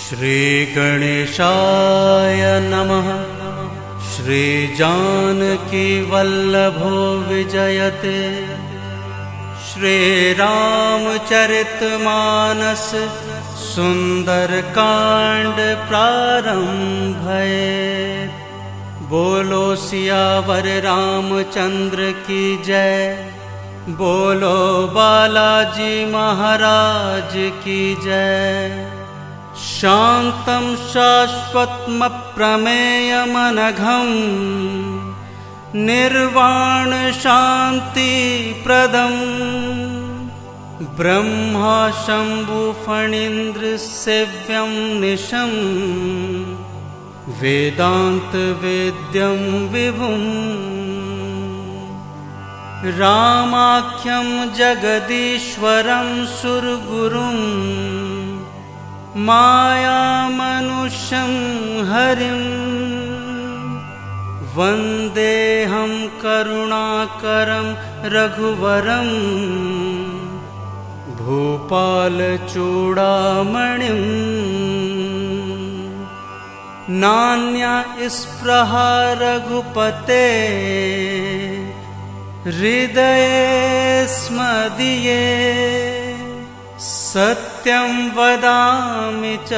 श्री गणेशाय नमः। श्री जानकी वल्लभो विजयते। श्री रामचरितमानस सुंदरकांड प्रारंभये। बोलो सियावर रामचंद्र की जय। बोलो बालाजी महाराज की जय। शांतं शाश्वतमप्रमेयमनघं निर्वाण शांति प्रदं ब्रह्मा शंभु फणीन्द्र सेव्यं निशं वेदांत वेद्यं विभुम् रामाख्यं जगदीश्वरं सुरगुरुं मायामनुष्यं हरिं वन्देऽहं करुणाकरं रघुवरं भूपालचूडामणिम्। नान्या स्पृहा रघुपते हृदये स्मदीये। सत्यं वदामि च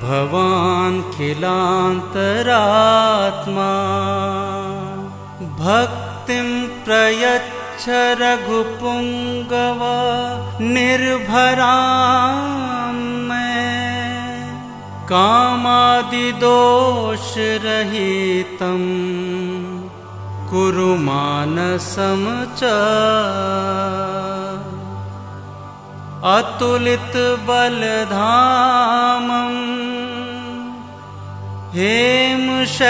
भवान् खिलान्तरात्मा। भक्तिं प्रयच्छ रघुपुङ्गव निर्भरां मे। कामादिदोषरहितं कुरु मानसं च। अतुलित बलधामं हेमशैलाभदेहं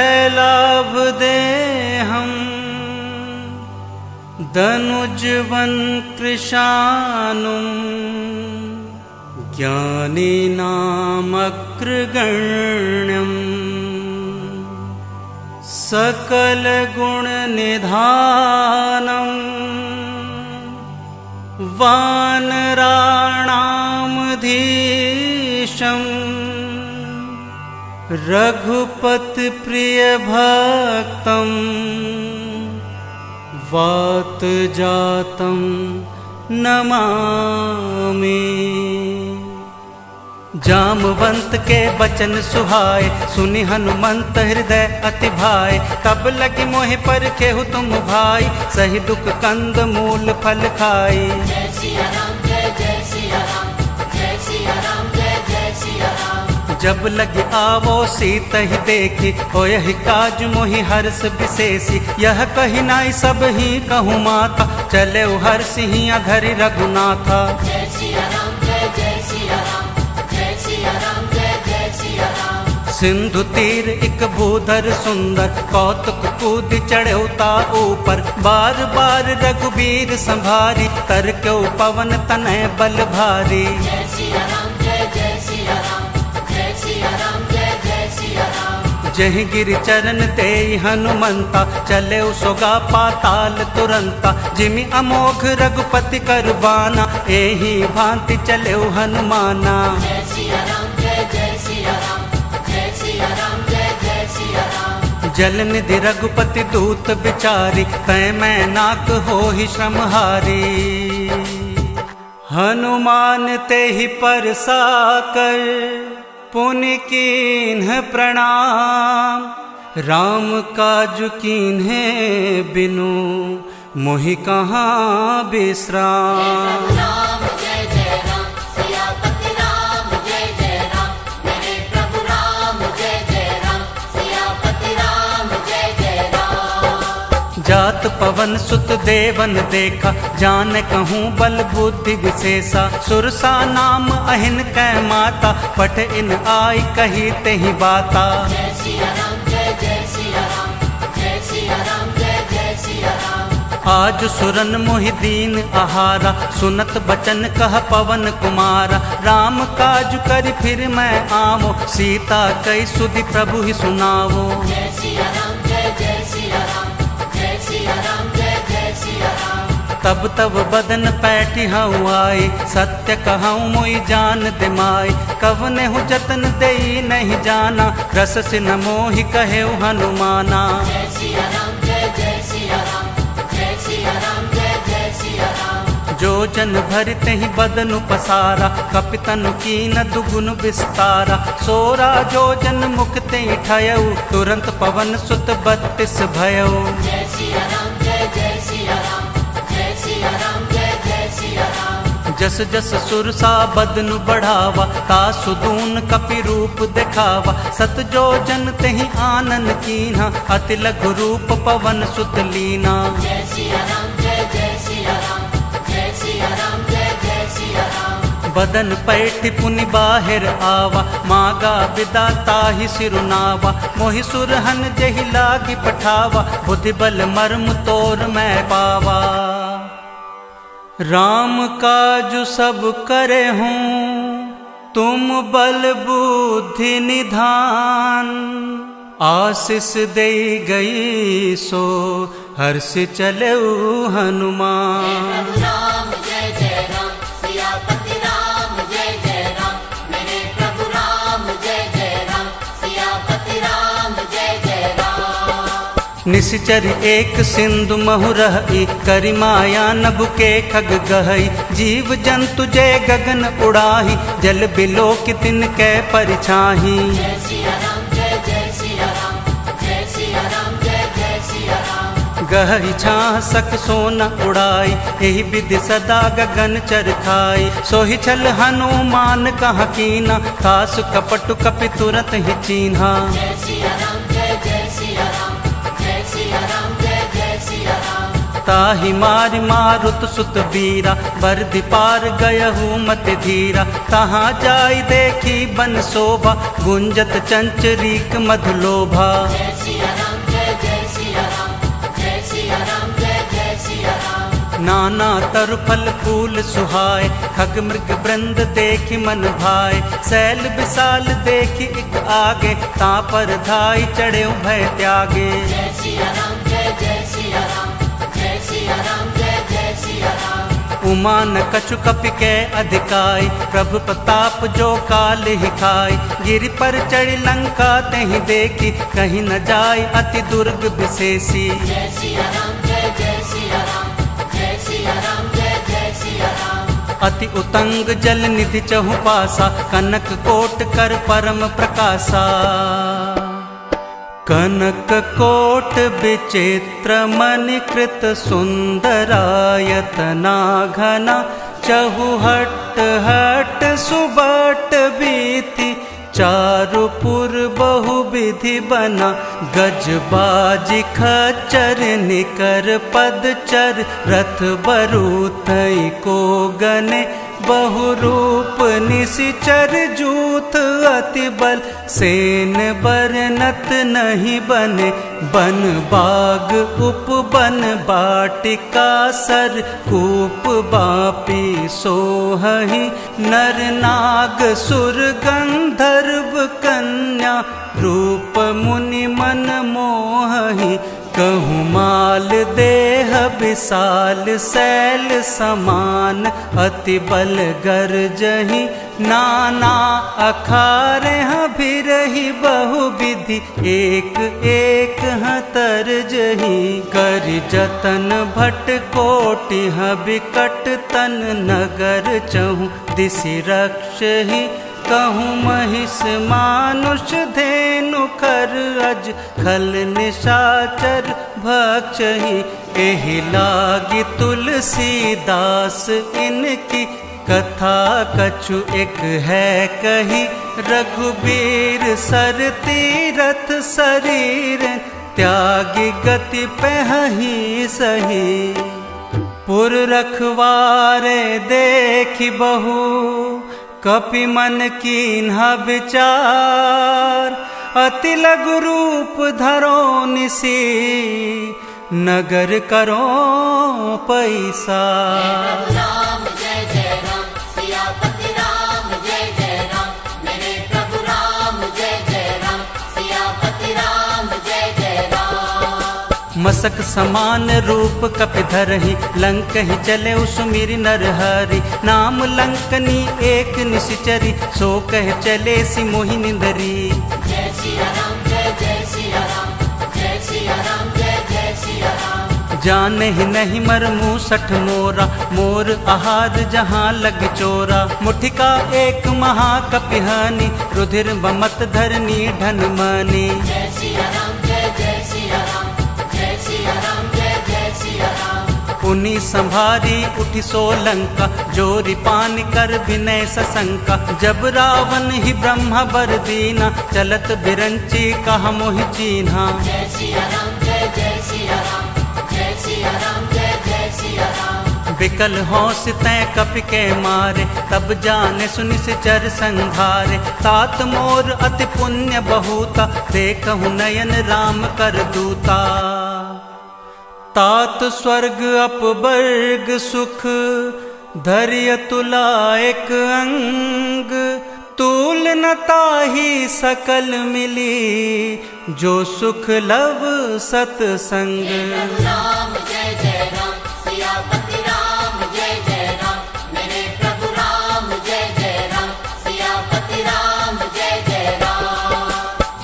दनुजवन कृशानुं ज्ञानिनामग्रगण्यम्। सकलगुणनिधानं वानराणामधीशं रघुपतिप्रियभक्तं वातजातं नमामि। जामवंत के बचन सुहाए सुनि हनुमंत हृदय अति भाए। तब लगी मोहि पर केहु तुम भाई सही दुख कंद मूल फल खाई। जय सिया राम जय जय सिया राम जय सिया राम जय जय सिया राम। जब लगी आवो सीत ही देखी होयहि काज मोहि हर्ष विशेषी। यह कही नाई सब ही कहूँ माता चले हर्षि हिया धरि रघुनाथा। जय सिया राम जय जय सिया राम जय सिया राम जय जय सिया राम। सिंधु तीर एक भूधर सुंदर कौतुक कूद चढ़ौता ऊपर। बार बार रघुबीर संभारी तर क्यों पवन तनय बल भारी। जय सिया राम जय जय सिया राम जय सिया राम जय जय सिया राम। जहि गिरि चरण ते हनुमंता चले सोगा पाताल तुरंता। जिमि अमोघ रघुपति करबाना एहि भांति चले हनुमाना। जय सिया राम जय जय सिया राम जय सिया राम जय जय सिया राम। जल निधि रघुपति दूत बिचारी तय मैं नाक हो ही श्रमहारी। हनुमान ते ही परसा कर पुनि कीन्ह प्रणाम। राम काज कीन्हे बिनु मोहि कहाँ विश्राम। राम जय जय राम सियापति राम जय जय राम। मेरे प्रभु राम जय जय राम सियापति राम जय जय राम। जात पवन सुत देवन देखा जान कहूँ बल बुद्धि विशेषा। सुरसा नाम अहिन कै माता पठ इन आई कही तेहि बाता। जय सिया राम जय जय सिया राम जय सिया राम जय जय सिया राम। आज सुरन मोहि दीन आहारा सुनत बचन कह पवन कुमारा। राम काज करि फिर मैं आवो सीता कई सुधि प्रभु ही सुनावो। जय सिया राम जय जय सिया राम जय सिया राम जय जय सिया राम। तब तब बदन पैठी हूँ आई, सत्य कहूँ मुई जान दिमाई। कवने हूँ जतन देई नहीं जाना, रस से न मोहि कहे हनुमाना। जय सिया राम जय जय सिया राम, जय सिया राम जय जय सिया राम। जो जन भरते ही बदनु पसारा, कपितनु कीन दुगुन विस्तारा। सोरा जो जन मुक्ते ठयऊ, तुरंत पवन सुत 32 भयऊ। जय सिया राम जय जय सिया राम, जय सिया राम जय जय सिया राम। जस जस सुरसा बदनु बढ़ावा, तासु दून कपि रूप दिखावा। सत जो जन तेहि आनन कीन्हा, अति लघु रूप पवन सुत लीना। जय सिया राम जय जय सिया राम, जय सिया राम जय जय सिया राम। बदन पैठ पुनि बाहिर आवा, मागा विदा ताहि सिरुनावा। मोहि सुरहन जहि लागी पठावा, बुद्धि बल मर्म तोर मैं पावा। राम काजु सब करे हूँ, तुम बल बुद्धि निधान। आशीष दे गई सो हर्ष चलऊ हनुमान। प्रभु राम जय जय राम, सियापति राम जय जय राम। मेरे प्रभु राम जय जय राम, सियापति राम जय जय राम। निश्चर एक सिंधु महु रही, करि माया नभ के खग गहई। जीव जंतु जय गगन उड़ाही, जल बिलो कि तिनकै परिछाही। जय सिया राम जय जय सिया राम, जय सिया राम जय जय सिया राम। गहरी छाह सक सोना उड़ाई, यही विधि सदा गगन चरखाई। सोहि छल हनुमान कहाँ कीना, तासु कपटु कपि तुरत ही चीन्हा। जय सिया राम जय जय सिया राम, जय सिया राम जय जय सिया राम। ताहि मारि मारुत सुत बीरा, बरधि पार गयहु मति धीरा। तहाँ जाई देखी बन शोभा, गुंजत चंचरीक मधुलोभा। जय सिया राम जय जय सिया राम, जय सिया राम जय जय सिया राम। नाना तरु फल फूल सुहाए, खग मृग वृंद देखि मन भाए। शैल विशाल देखि एक आगे, ता पर धाई चढ़े भय त्यागे। जय सिया राम जय जय सिया राम, जय सिया राम जय जय सिया राम। उमा न कछु कपि कै अधिकाई, प्रभु प्रताप जो काल ही खाई। गिरि पर चढ़ी लंका तेहि देखी, कहीं न जाय अति दुर्ग विशेषी। जय सिया राम जय जय सिया राम, जय सिया राम जय जय सिया राम। अति उतंग जल निधि चहु पासा, कनक कोट कर परम प्रकाशा। कनक कोट विचित्र मणिकृत सुंदरायतना घना। चहुहट हट सुबट बीति, चारुपुर बहुविधि बना। गजबाजी खच्चर निकर पदचर, रथ बरूथई को गने। बहुरूप निशिचर जूथ अति बल, सेन बरनत नहीं बने। बन बाग उपवन बाटिका सर, कूप बापी सोहहि। नर नाग सुर गंधर्व कन्या, रूप मुनि मन मोहहि। कहूँ माल देह विशाल शैल समान, अति बल गर्जहि। नाना अखारे बिरहि बहुविधि, एक एक तरजहि। कर जतन भट कोटि विकट तन, नगर चहु दिशि रक्षहि। कहूँ महिष मानुष धेनु खर, अज खल निशाचर भक्षहि। एहि लागी तुलसीदास इनकी, कथा कछु एक है कही। रघुबीर सर तीरथ शरीर, त्यागी गति पहहि सही। पुर रखवारे देखि बहु, कपि मन कीन्हा विचार। अति लघु रूप धरो निसी, नगर करो पैसा। प्रभु राम जय जय राम, सियापति राम जय जय राम। मेरे प्रभु राम जय जय राम, सियापति राम जय जय राम। मसक समान रूप कपिधरहि लंक ही चले सुमिरि नरहरि नाम लंकनी एक निशिचरी सो कह चले सि मोहि निंदरी। जय सिया राम जय जय सिया राम जय सिया राम जय जय सिया राम। जाने ही नहीं मर मूसठ मोरा मोर आहार जहाँ लग चोरा मुठिका एक महाकपिहानी रुधिर बमत धरनी ढन मानी। जय सिया राम जय जय सिया राम जय सिया राम जय जय सिया राम। पुनि संभारी उठी सोलंका जोरी पान कर विनय सशंका जब रावण ही ब्रह्म बर दीना चलत बिरंची कहा मोहि चीन्हा। जय सिया राम जय जय सिया राम जय सिया राम जय जय सिया राम। विकल होश तै कपि के मारे तब जाने सुनि सिचर संघारे तात मोर अति पुण्य बहुता देखहु नयन राम कर दूता। तात स्वर्ग अपवर्ग सुख धैर्य तुला एक अंग तूल न ताहि सकल मिली जो सुख लव सतसंग। राम जय जय राम सियापति राम जय जय राम मेरे प्रभु राम जय जय राम सियापति राम जय जय राम।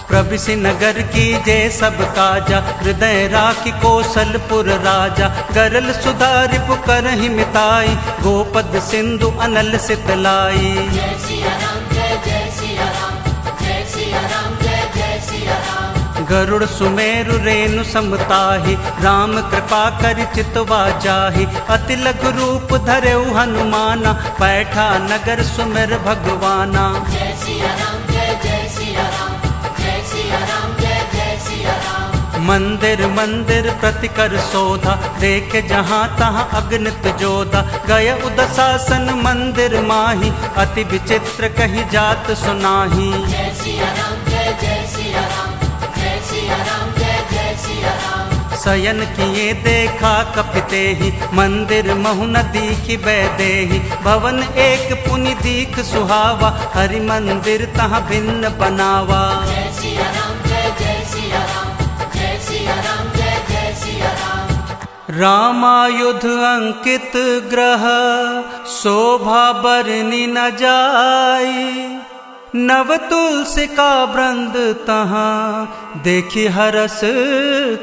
प्रभिसि नगर की जय सब काजा हृदय राखी कौशलपुर राजा गरल सुधारि पुकरहि मिताई गोपद सिंधु अनल सितलाई। जय सिया राम जय जय सिया राम जय सिया राम जय जय सिया राम। गरुड़ सुमेरु रेणु समताहि राम कृपा करि चितवा जाहि अति लघु रूप धरेउ हनुमाना बैठा नगर सुमिर भगवाना। जय सिया राम जय जय सिया राम जय सिया राम जय जय सिया राम। मंदिर मंदिर प्रतिकर शोधा देख जहाँ तहाँ अगणित जोधा गय उदसासन मंदिर माही अति विचित्र कही जात सुनाही। जय सिया राम जय जय सिया राम जय सिया राम जय जय सिया राम। शयन किए देखा कपितेहि मंदिर महु न दीखि बैदेहि भवन एक पुनि दीख सुहावा हरि मंदिर तहाँ भिन्न बनावा। जय सिया राम जय जय सिया राम जय सिया राम जय जय सिया राम। रामायुध अंकित ग्रह शोभा बरनि न जाई नव तुलसी का वृंद तहाँ देखी हरस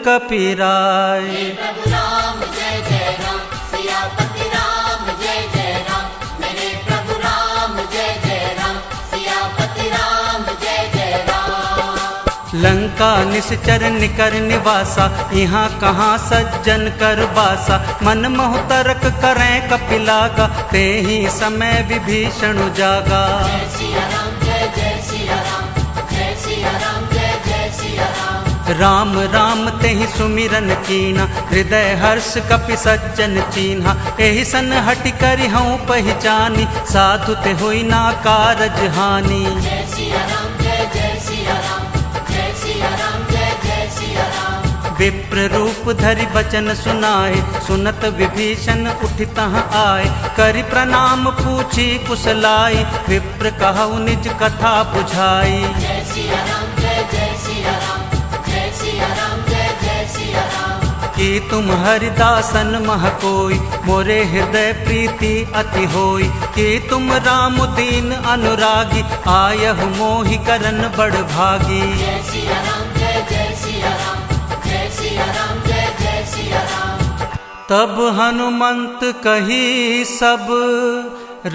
कपिराय। प्रभु राम जय जय राम सियापति राम जय जय राम मेरे प्रभु राम जय जय राम सियापति राम जय जय राम। लंका निश्चर निकर निवासा यहाँ कहाँ सज्जन कर बासा मन मोह तरक करें कपिलागा ते ही समय विभीषण जागा। जय सिया राम जय जय सिया राम जय सिया राम जय जय सिया राम। राम राम तेहि सुमिरन कीना हृदय हर्ष कपि सज्जन चीन्हा एहि सन हटि करि हऊँ पहचानी साधु ते होई ना कारज हानि। जय सिया राम जय जय सिया राम जय सिया राम जय जय सिया राम। विप्र रूप धरि बचन सुनाए सुनत विभीषण उठि तहाँ आए करि प्रणाम पूछी कुशलाई विप्र कहु निज कथा बुझाई। जय सिया राम जय जय सिया राम जय सिया राम जय जय सिया राम। कि तुम हरिदासन मह कोई मोरे हृदय प्रीति अति होई कि तुम राम दीन अनुरागी आयहु मोहि करन बड़ भागी। जय सिया राम जय जय सिया राम जय सिया राम जय जय सिया राम। तब हनुमंत कही सब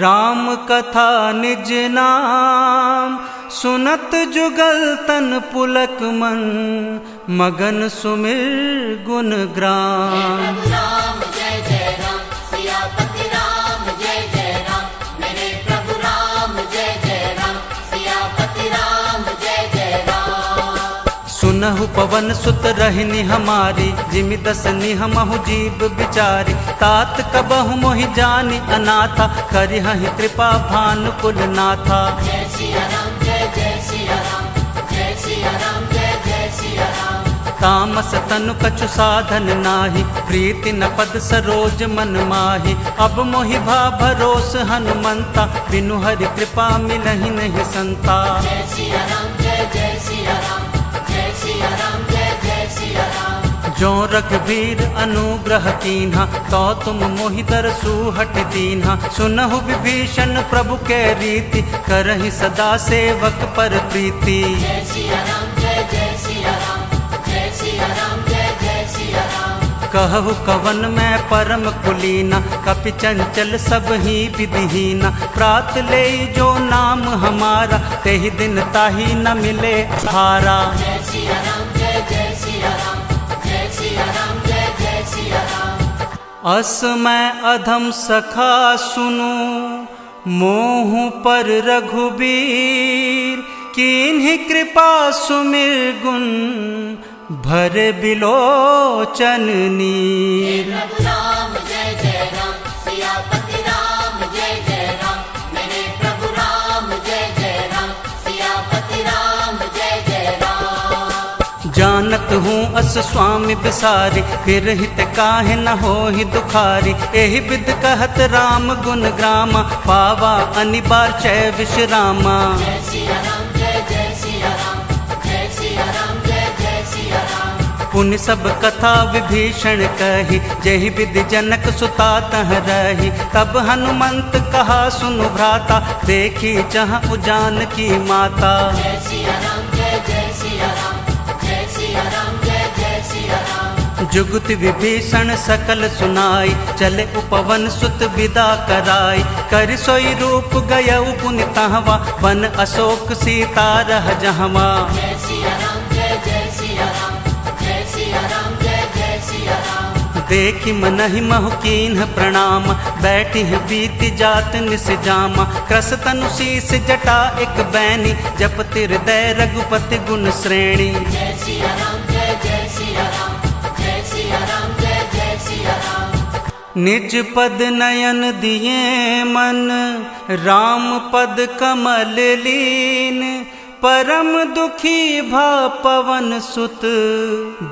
राम कथा निज नाम सुनत जुगल तन पुलक मन मगन सुमिर गुण ग्राम। प्रभु राम जय जय राम सियापति राम जय जय राम मेरे प्रभु राम जय जय राम सियापति राम जय जय राम। सुनहु पवन सुत रहनि हमारी जिमि दस निहमहु जीव बिचारी तात कबहु मोहि जानि अनाथा करिहहि कृपा भानुकुल नाथा। जय सिया राम जय जय सिया राम जय सिया राम जय जय सिया राम। तामस तनु कछु साधन नाही प्रीति न पद सरोज मन माही अब मोहि भा भरोस हनुमंता बिनु हरि कृपा मिलहि नहीं संता। जय सिया राम जय जय सिया राम जय सिया राम जय जय सिया राम। जो रघुवीर अनुग्रह कीन्हा, तो तुम मोहि दरसु हट दीन्हा। सुनहु विभीषण प्रभु के रीति, करहि सदा सेवक पर प्रीति। जय सिया राम जय जय सिया राम, जय सिया राम जय जय सिया राम। कहु कवन मैं परम कुलीना, कपि चंचल सब ही विधिहीना। प्रात ले जो नाम हमारा, तेहि दिन ताहि न मिले हारा। जय सिया राम जय जय सिया राम, जय सिया राम जय जय सिया राम। अस मैं अधम सखा सुनु, मोह पर रघुबीर। कीन्हि कृपा सुमिर गुण, भर बिलोचन नीर। प्रभु राम जय जय राम, सियापति राम जय जय राम। मेरे प्रभु राम जय जय राम, सियापति राम जय जय राम। जानत हूँ अस स्वामी बिसारी, फिर हित काहे न होहि दुखारी। एहि विध कहत राम गुण ग्रामा, पावा अनिबार चै विश्रामा। जय सिया राम जय जय सिया राम, जय सिया राम जय जय सिया राम। पुनि सब कथा विभीषण कही, जहि विधि जनक सुता तह रही। तब हनुमंत कहा सुनु भ्राता, देखी जहाँ उजान की माता। जय सिया राम जय जय सिया राम, जय सिया राम जय जय सिया राम। जुगत विभीषण सकल सुनाई, चले उपवन सुत विदा कराई। कर सोई रूप गयउ पुनि तहवा, बन अशोक सीता रह जहवा। जय सिया राम जय जय सिया राम, जय सिया राम जय जय सिया राम। देखि मनहि महु कीन्ह प्रणाम, बैठी बीति जात निस जामा। कृस तनु शीस जटा एक बैनी, जपति हृदय रघुपति गुण श्रेणी। जय सिया राम जय जय सिया राम, जय सिया राम जय जय सिया राम। निज पद नयन दिए मन, राम पद कमल लीन। परम दुखी भा पवन सुत,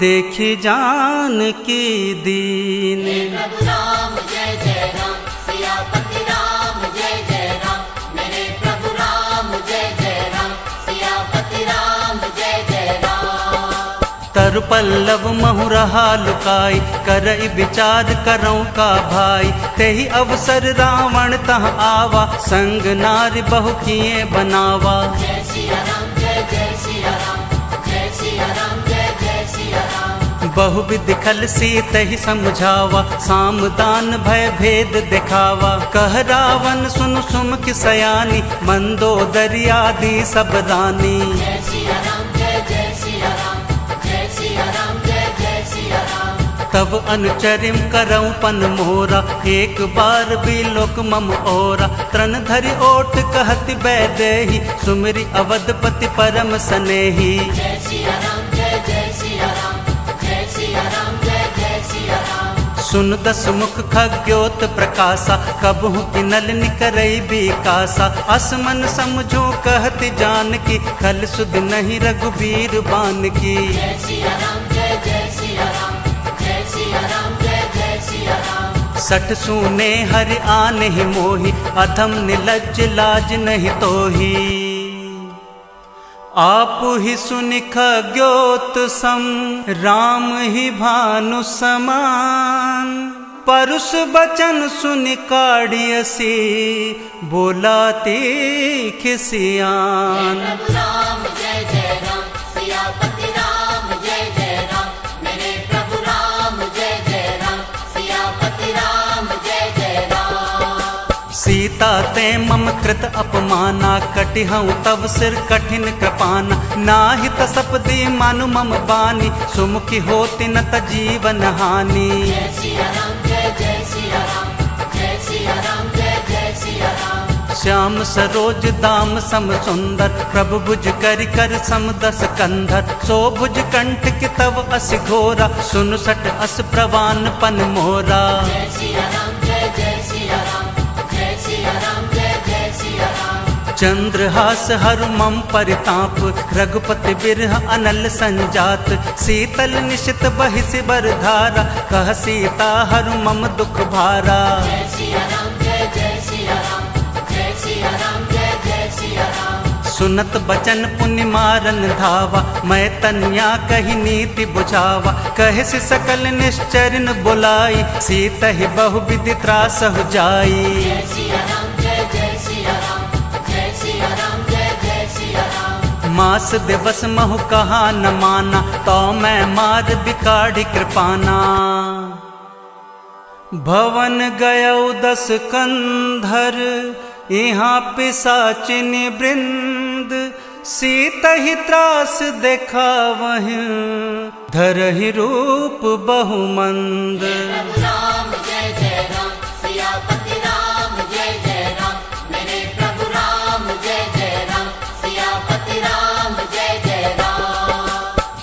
देखि जानकी दीन। प्रभु राम जय जय राम, सियापति राम जय जय राम। मेरे प्रभु राम जय जय राम, सियापति राम जय जय राम। तरु पल्लव महु रहा लुकाई, करई विचार करऊँ का भाई। तेहि अवसर रावण तह आवा, संग नारी बहु किए बनावा। जय सिया राम जय जय सिया राम, जय सिया राम जय जय सिया राम। बहुविधि खल सीत ही समझावा, सामदान भय भेद दिखावा। कह रावण सुन सुमुख सयानी, मंदोदरी आदि सब रानी। जय सिया राम जय जय सिया राम, जय सिया राम जय जय सिया राम। तब अनुचरिम करऊँ पन मोरा, एक बार भी लोक मम ओरा। तृण धरि ओठ कहति बैदेही, सुमिरि अवधपति परम सनेही। जय सिया राम जय जय सिया राम, जय सिया राम जय जय सिया राम। सुन दस मुख खग्योत प्रकाशा, कबहु किनल निकरई बिकासा। असमन समझो कहति जानकी, खल सुध नहीं रघुबीर बान की। जय सिया राम जय जय सिया राम, जय सिया राम जय जय सिया राम। सठ सूने हरि आने ही मोहि, अधम निलज्ज लाज नहीं तोही। आप ही सुनि खग्योत सम, राम ही भानु समान। परुष बचन सुनि काढ़ियसी, बोला तीख सियान। प्रभु राम जय जय राम, सियापति राम जय जय राम। मेरे प्रभु राम जय जय राम, सियापति राम जय जय राम। सीता ते मम कृत अपमाना, कटिहऊँ तव सिर कठिन कृपाना। नाहि तसपदी मानु मम बानी, सुमुखी होति न त जीवन हानि। जय सिया राम जय जय सिया राम, जय सिया राम जय जय सिया राम। श्याम सरोज दाम सम सुंदर, प्रभु भुज करि कर सम दस कंधर। सो भुज कंठ कि तव अस घोरा, सुन सट अस प्रवान पन मोरा। जय सिया राम जय जय सिया राम, जय सिया राम जय जय सिया राम। चंद्रहास हरु मम परिताप, रघुपति बिरह अनल संजात। शीतल निशित बहिष बरधारा, कह सीता हरु मम दुख भारा। जय सिया राम जय जय सिया राम, जय सिया राम जय जय सिया राम। सुनत बचन पुण्य मारन धावा, मैं तनिया कही नीति बुझावा। कहे से सकल निश्चरन बुलाई, सीत ही बहुविधि त्रास हो जाई। जय सिया राम जय जय सिया राम, जय सिया राम जय जय सिया राम। मास दिवस महु कहा न माना, तो मैं मार बिकाढ़ी कृपाना। भवन गयौ 10 कंधर, यहाँ पिशाचिन वृंद। सीत ही त्रास देखावहि, धरहि रूप बहुमंद। प्रभु राम जय जय राम, सियापति राम जय जय राम। मेरे प्रभु राम जय जय राम, सियापति राम जय जय राम।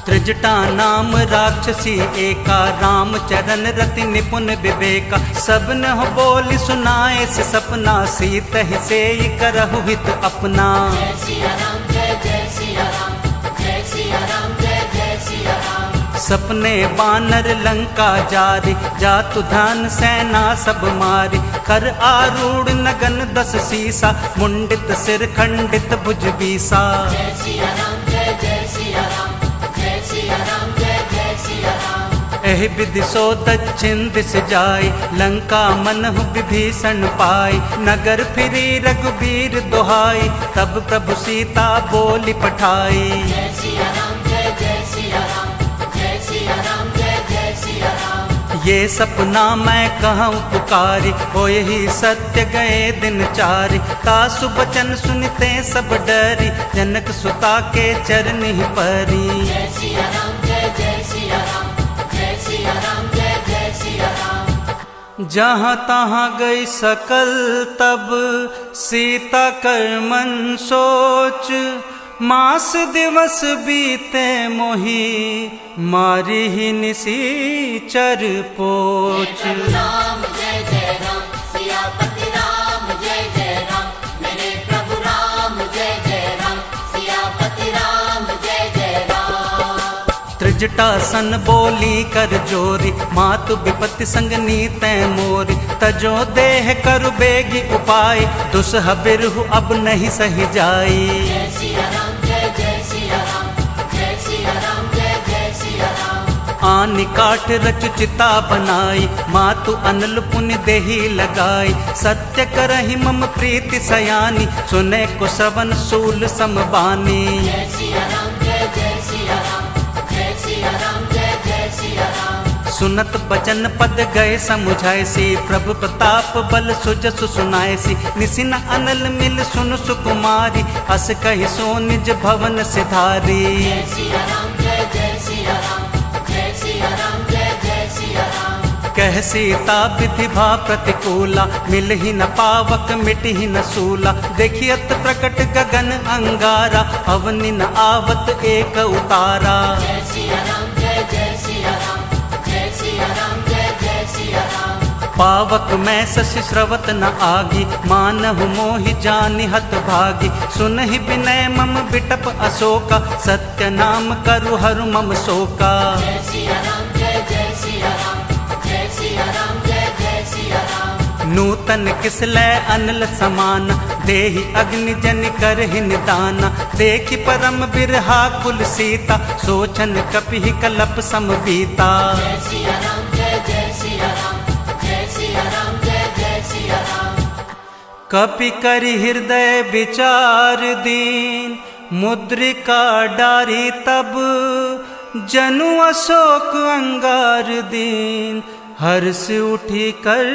त्रिजटा नाम राक्षसी एका, राम चरण रति निपुण विवेका। सबन हो बोली सुनाए से सपना, सीत ही से करहु हित अपना। जय सिया राम जय जय सिया राम, जय सिया राम जय जय सिया राम। सपने बानर लंका जारी, जातु धान सेना सब मारी। कर आरूढ़ नगन 10 सीसा, मुंडित सिर खंडित भुज बीसा। जय सिया राम जय जय सिया राम, जय सिया राम जय जय सिया राम। एहि विधि सो दक्षिण दिस जाय, लंका मनहु विभीषण पाई। नगर फिरी रघुबीर दोहाई, तब प्रभु सीता बोली पठाई। जय सिया राम जय जय सिया राम, जय सिया राम जय जय सिया राम। ये सपना मैं कहूँ पुकारी, हो यही सत्य गए दिन चारि। तासु बचन सुनते सब डरी, जनक सुता के चरण ही परी। जय सिया राम जय जय सिया राम, जय सिया राम जय जय सिया राम। जहाँ तहाँ गई सकल तब, सीता कर मन सोच। मास दिवस बीते मोही, मारी ही निसीचर पोच। प्रभु राम जय जय राम, सियापति राम जय जय राम। मेरे प्रभु राम जय जय राम, सियापति राम जय जय राम। त्रिजटा सन बोली कर जोरी, मातु विपत्ति संग नीते मोरी। तजो देह करु बेगी उपाय, दुसह बिरहु अब नहीं सही जाई। जय सिया राम जय जय सिया राम, जय सिया राम जय जय सिया राम। आनि काठ रच चिता बनाई, मातु अनल पुण्य देही लगाई। सत्य करहि मम प्रीति सयानी, सुने को श्रवण सूल समबानी। जय सिया राम जय जय सिया राम, जय सिया राम जय जय सिया राम। सुनत बचन पद गए समुझायसी, प्रभु प्रताप बल सुजसु सुनायसी। निसिन अनल मिल सुन सुकुमारी, अस कहि सो निज भवन सिधारी। जय सिया राम जय जय सिया राम, जय सिया राम जय जय सिया राम। कह सीता विधि भा प्रतिकूला, मिल ही न पावक मिट ही न सूला। देखियत प्रकट गगन अंगारा, अवनि न आवत एक उतारा। जय सिया राम जय जय सिया राम, जय सिया राम जय जय सिया राम। पावक मैं शशि श्रवत न आगी, मानहु मोहि जानि हत भागी। सुनहि विनय मम बिटप अशोका, सत्य नाम करु हरु मम शोका। जय सिया राम जय जय सिया राम, जय सिया राम जय जय सिया राम। नूतन किसलय अनल समान, देहि अग्नि जन करहि निदान। देखि परम बिरहा कुल सीता, सोचन कपिहि कलप समबीता। जय सिया राम जय जय सिया राम, जय सिया राम जय जय सिया राम। कपि करि हृदय विचार दीन, मुद्रिका डारी तब। जनु अशोक अंगार दीन, हर्ष उठी कर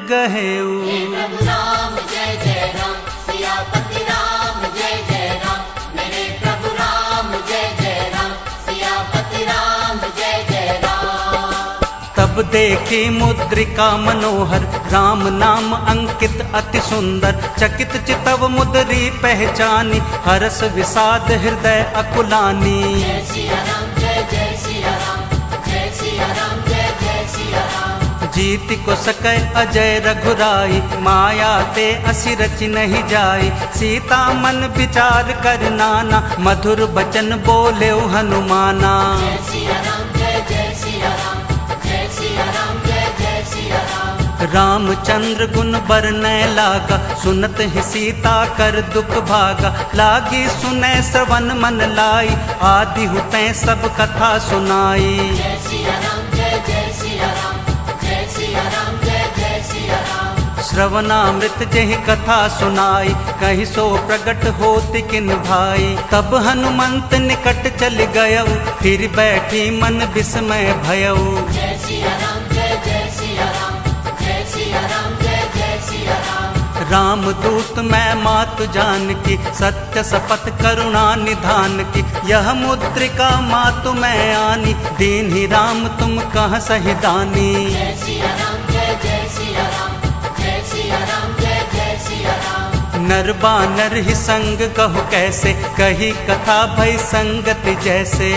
गहेऊ। प्रभु राम जय जय राम, सियापति राम जय जय राम। मेरे प्रभु राम जय जय राम, सियापति राम जय जय राम। तब देखी मुद्रिका मनोहर, राम नाम अंकित अति सुंदर। चकित चितव मुद्री पहचानी, हरस विषाद हृदय अकुलानी। जय सिया राम जय जय सिया राम, जय सिया राम जय जय सिया राम। जीत को सकै अजय रघुराई, माया ते असि रचि नहीं जाई। सीता मन विचार कर नाना, मधुर बचन बोले हनुमाना। जय सिया राम जय जय सिया राम, जय सिया राम जय जय सिया राम। रामचंद्र गुण बरनय लागा, सुनत ही सीता कर दुख भागा। लागी सुनै श्रवण मन लाई, आदि हुतै सब कथा सुनाई। जय सिया राम जय जय सिया राम, जय सिया राम जय जय सिया राम। श्रवणामृत जहि कथा सुनाई, कहीं सो प्रगट होति किन भाई। तब हनुमंत निकट चल गयऊ, फिर बैठी मन विस्मय भयऊ। जय सिया राम जय जय सिया राम, जय सिया राम जय जय सिया राम। राम दूत मैं मातु जान की, सत्य शपथ करुणा निधान की। यह मुद्रिका मातु मैं आनी, दीन ही राम तुम कहाँ सही दानी। जय सिया राम जय जय सिया राम, जय सिया राम जय जय सिया राम। नर बानर ही संग कहु कैसे, कही कथा भई संगति जैसे।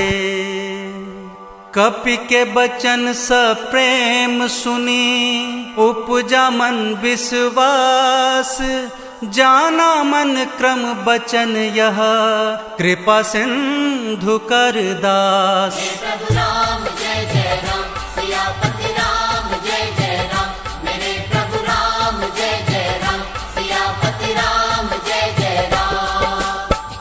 कपि के बचन स प्रेम सुनी, उपजा मन विश्वास। जाना मन क्रम बचन यह, कृपा सिंधु कर दास। हे प्रभु राम जय जय राम, सियापति राम जय जय राम। मेरे प्रभु राम जय जय राम, सियापति राम जय जय राम।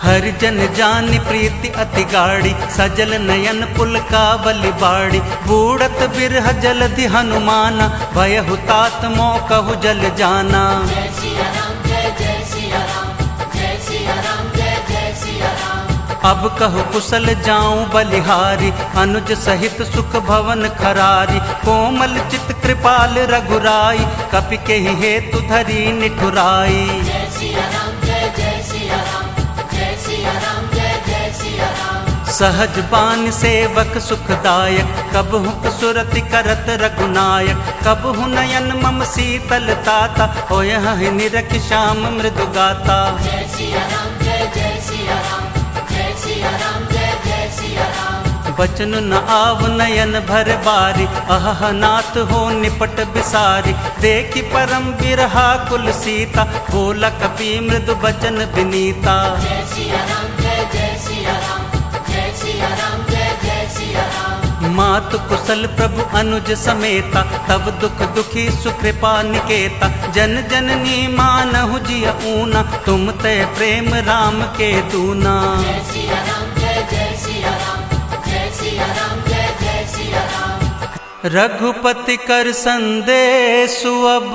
हर जन जान प्रीति अति गाड़ी, सजल नयन पुलकावली बाड़ी। बूढ़त बिरह जलधि हनुमाना, भय हुतात मोकहु जल जाना। जय सिया राम जय जय सिया राम, जय सिया राम जय जय सिया राम। अब कहु कुशल जाऊं बलिहारी, अनुज सहित सुख भवन खरारी। कोमल चित कृपाल रघुराई, कपि के ही हेतु धरी निठुराई। जय सिया राम जय जय सिया राम, जय सिया राम जय जय सिया राम। सहज बान सेवक सुखदायक, कबहु सुरति करत रघुनायक। कबहु नयन मम शीतल ताता, होयहि निरखि श्याम मृदु गाता। जय सिया राम जय जय सिया राम, जय सिया राम जय जय सिया राम। बचन न आव नयन भर बारी, अह नाथ हो निपट बिसारी। देखि परम बिरहा कुल सीता, बोला कपि मृदु बचन विनीता। जय सिया राम जय जय सिया राम, जय सिया राम जय जय सिया राम। मातु कुशल प्रभु अनुज समेता, तब दुख दुखी सुकृपा निकेता। जन जननी मानहु जिय ऊना, तुम ते प्रेम राम के दूना। जय सिया राम जय जय सिया राम, जय सिया राम जय जय सिया राम। रघुपति कर संदेशु अब,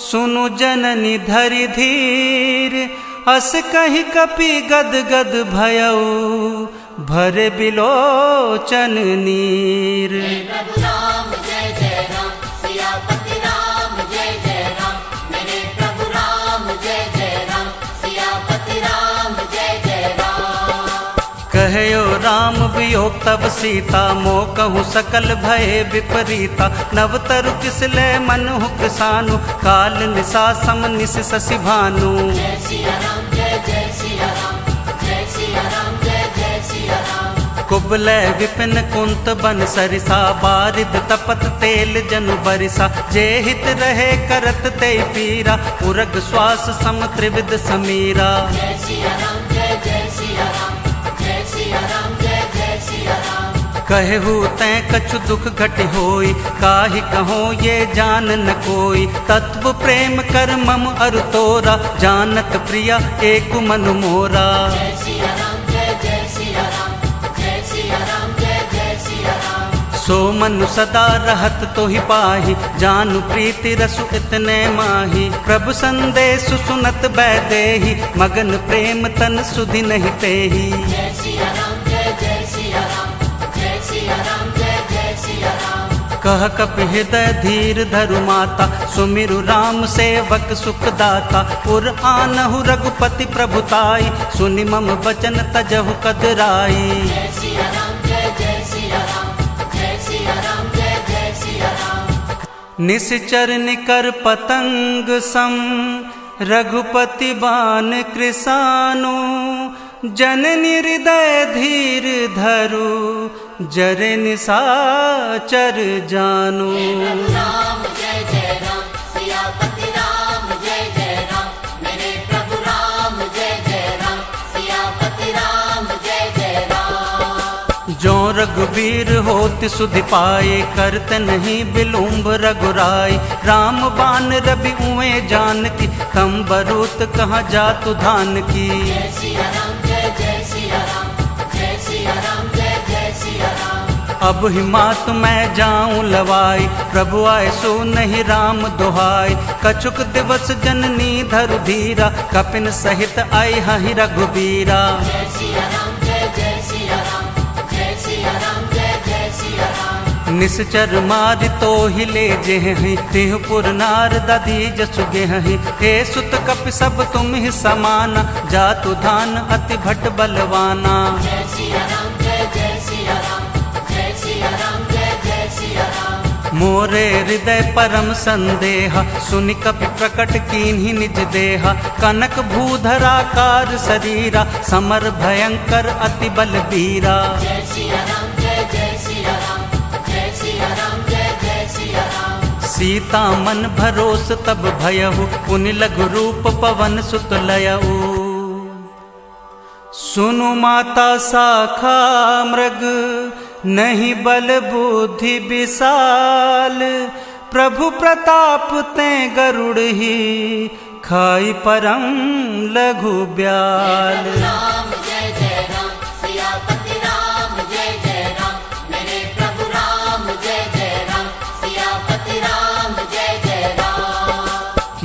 सुनु जननी धरि धीर। अस कहि कपि गद गद भयऊ, भरे बिलोचन नीर। हे प्रभु राम जय जय राम, सियापति राम जय जय राम। मेरे प्रभु राम जय जय राम, सियापति राम जय जय राम। कहयो राम वियोग तब सीता, मोकहु सकल भय विपरीता। नव तरु किसले मनु कृसानु, काल निशा सम निश शशि भानु। जय सिया राम जय जय सिया राम, जय सिया राम जय जय सिया राम। कुबलय विपिन कुंत बन सरिसा, बारिद तपत तेल जनु बरिसा। जे हित रहे करत ते पीरा, उरग श्वास सम त्रिविध समीरा। जय सिया राम जय जय सिया राम, जय सिया राम जय जय सिया राम। कहहु तैं कछु दुख घट होई, काहि कहो ये जान न कोई। तत्व प्रेम कर मम अरु तोरा, जानत प्रिया एक मनु मोरा। जय सिया राम जय जय सिया राम, जय सिया राम जय जय सिया राम। सो मनु सदा रहत तोहि पाहि, जानु प्रीति रसु इतने माही। प्रभु संदेशु सुनत बैदेहि, मगन प्रेम तन सुधि नहीं तेहि। जय सिया राम जय जय सिया राम, जय सिया राम जय जय सिया राम। कह कपि हृदय धीर धरु माता, सुमिरु राम सेवक सुख दाता। उर आनहु रघुपति प्रभुताई, सुनि मम बचन तजहु कदराई। जय सिया राम जय जय सिया राम, जय सिया राम जय जय सिया राम। निश्चर निकर पतंग सम, रघुपति बान कृसानु। जननी हृदय धीर धरु, जरे निशाचर जानु। प्रभु राम जय जय राम, सियापति राम जय जय राम। मेरे प्रभु राम जय जय राम, सियापति राम जय जय राम। जो रघुबीर होत सुधि पाए, करत नहीं विलुम्ब रघुराई। राम बान रवि उए जानकी, तम बरूत कहाँ जातु धान की। जय सिया राम जय जय सिया राम, जय सिया राम जय जय सिया राम। अब ही मात मैं जाऊं लवाई, प्रभु आए सो नहीं राम दुहाई। कछुक दिवस जननी धरु धीरा, कपिन सहित आई हहि रघुबीरा। जय सिया राम जय जय सिया राम, जय सिया राम जय जय सिया राम। निश्चर मारि तो ही ले जेहि, तिहुपुर नार दधी जसुगे हहि। हे सुत कपि सब तुम ही समाना, जातु धान अति भट बलवाना। जय सिया राम जय जय सिया राम, जय सिया राम जय जय सिया राम। मोरे हृदय परम संदेहा, सुनि कपि प्रकट कीन्हि निज देहा। कनक भूधराकार शरीरा, समर भयंकर अति बलबीरा। जय सिया राम जय जय सिया राम, जय सिया राम जय जय सिया राम। सीता मन भरोस तब भयहु, पुनि लघु रूप पवन सुत लयऊ। सुनु माता शाखा मृग, नहीं बल बुद्धि विशाल। प्रभु प्रताप ते गरुड़ ही, खाई परम लघु ब्याल। राम जय जय राम, सियापति राम जय जय राम। मेरे प्रभु राम जय जय राम, सियापति राम जय जय राम।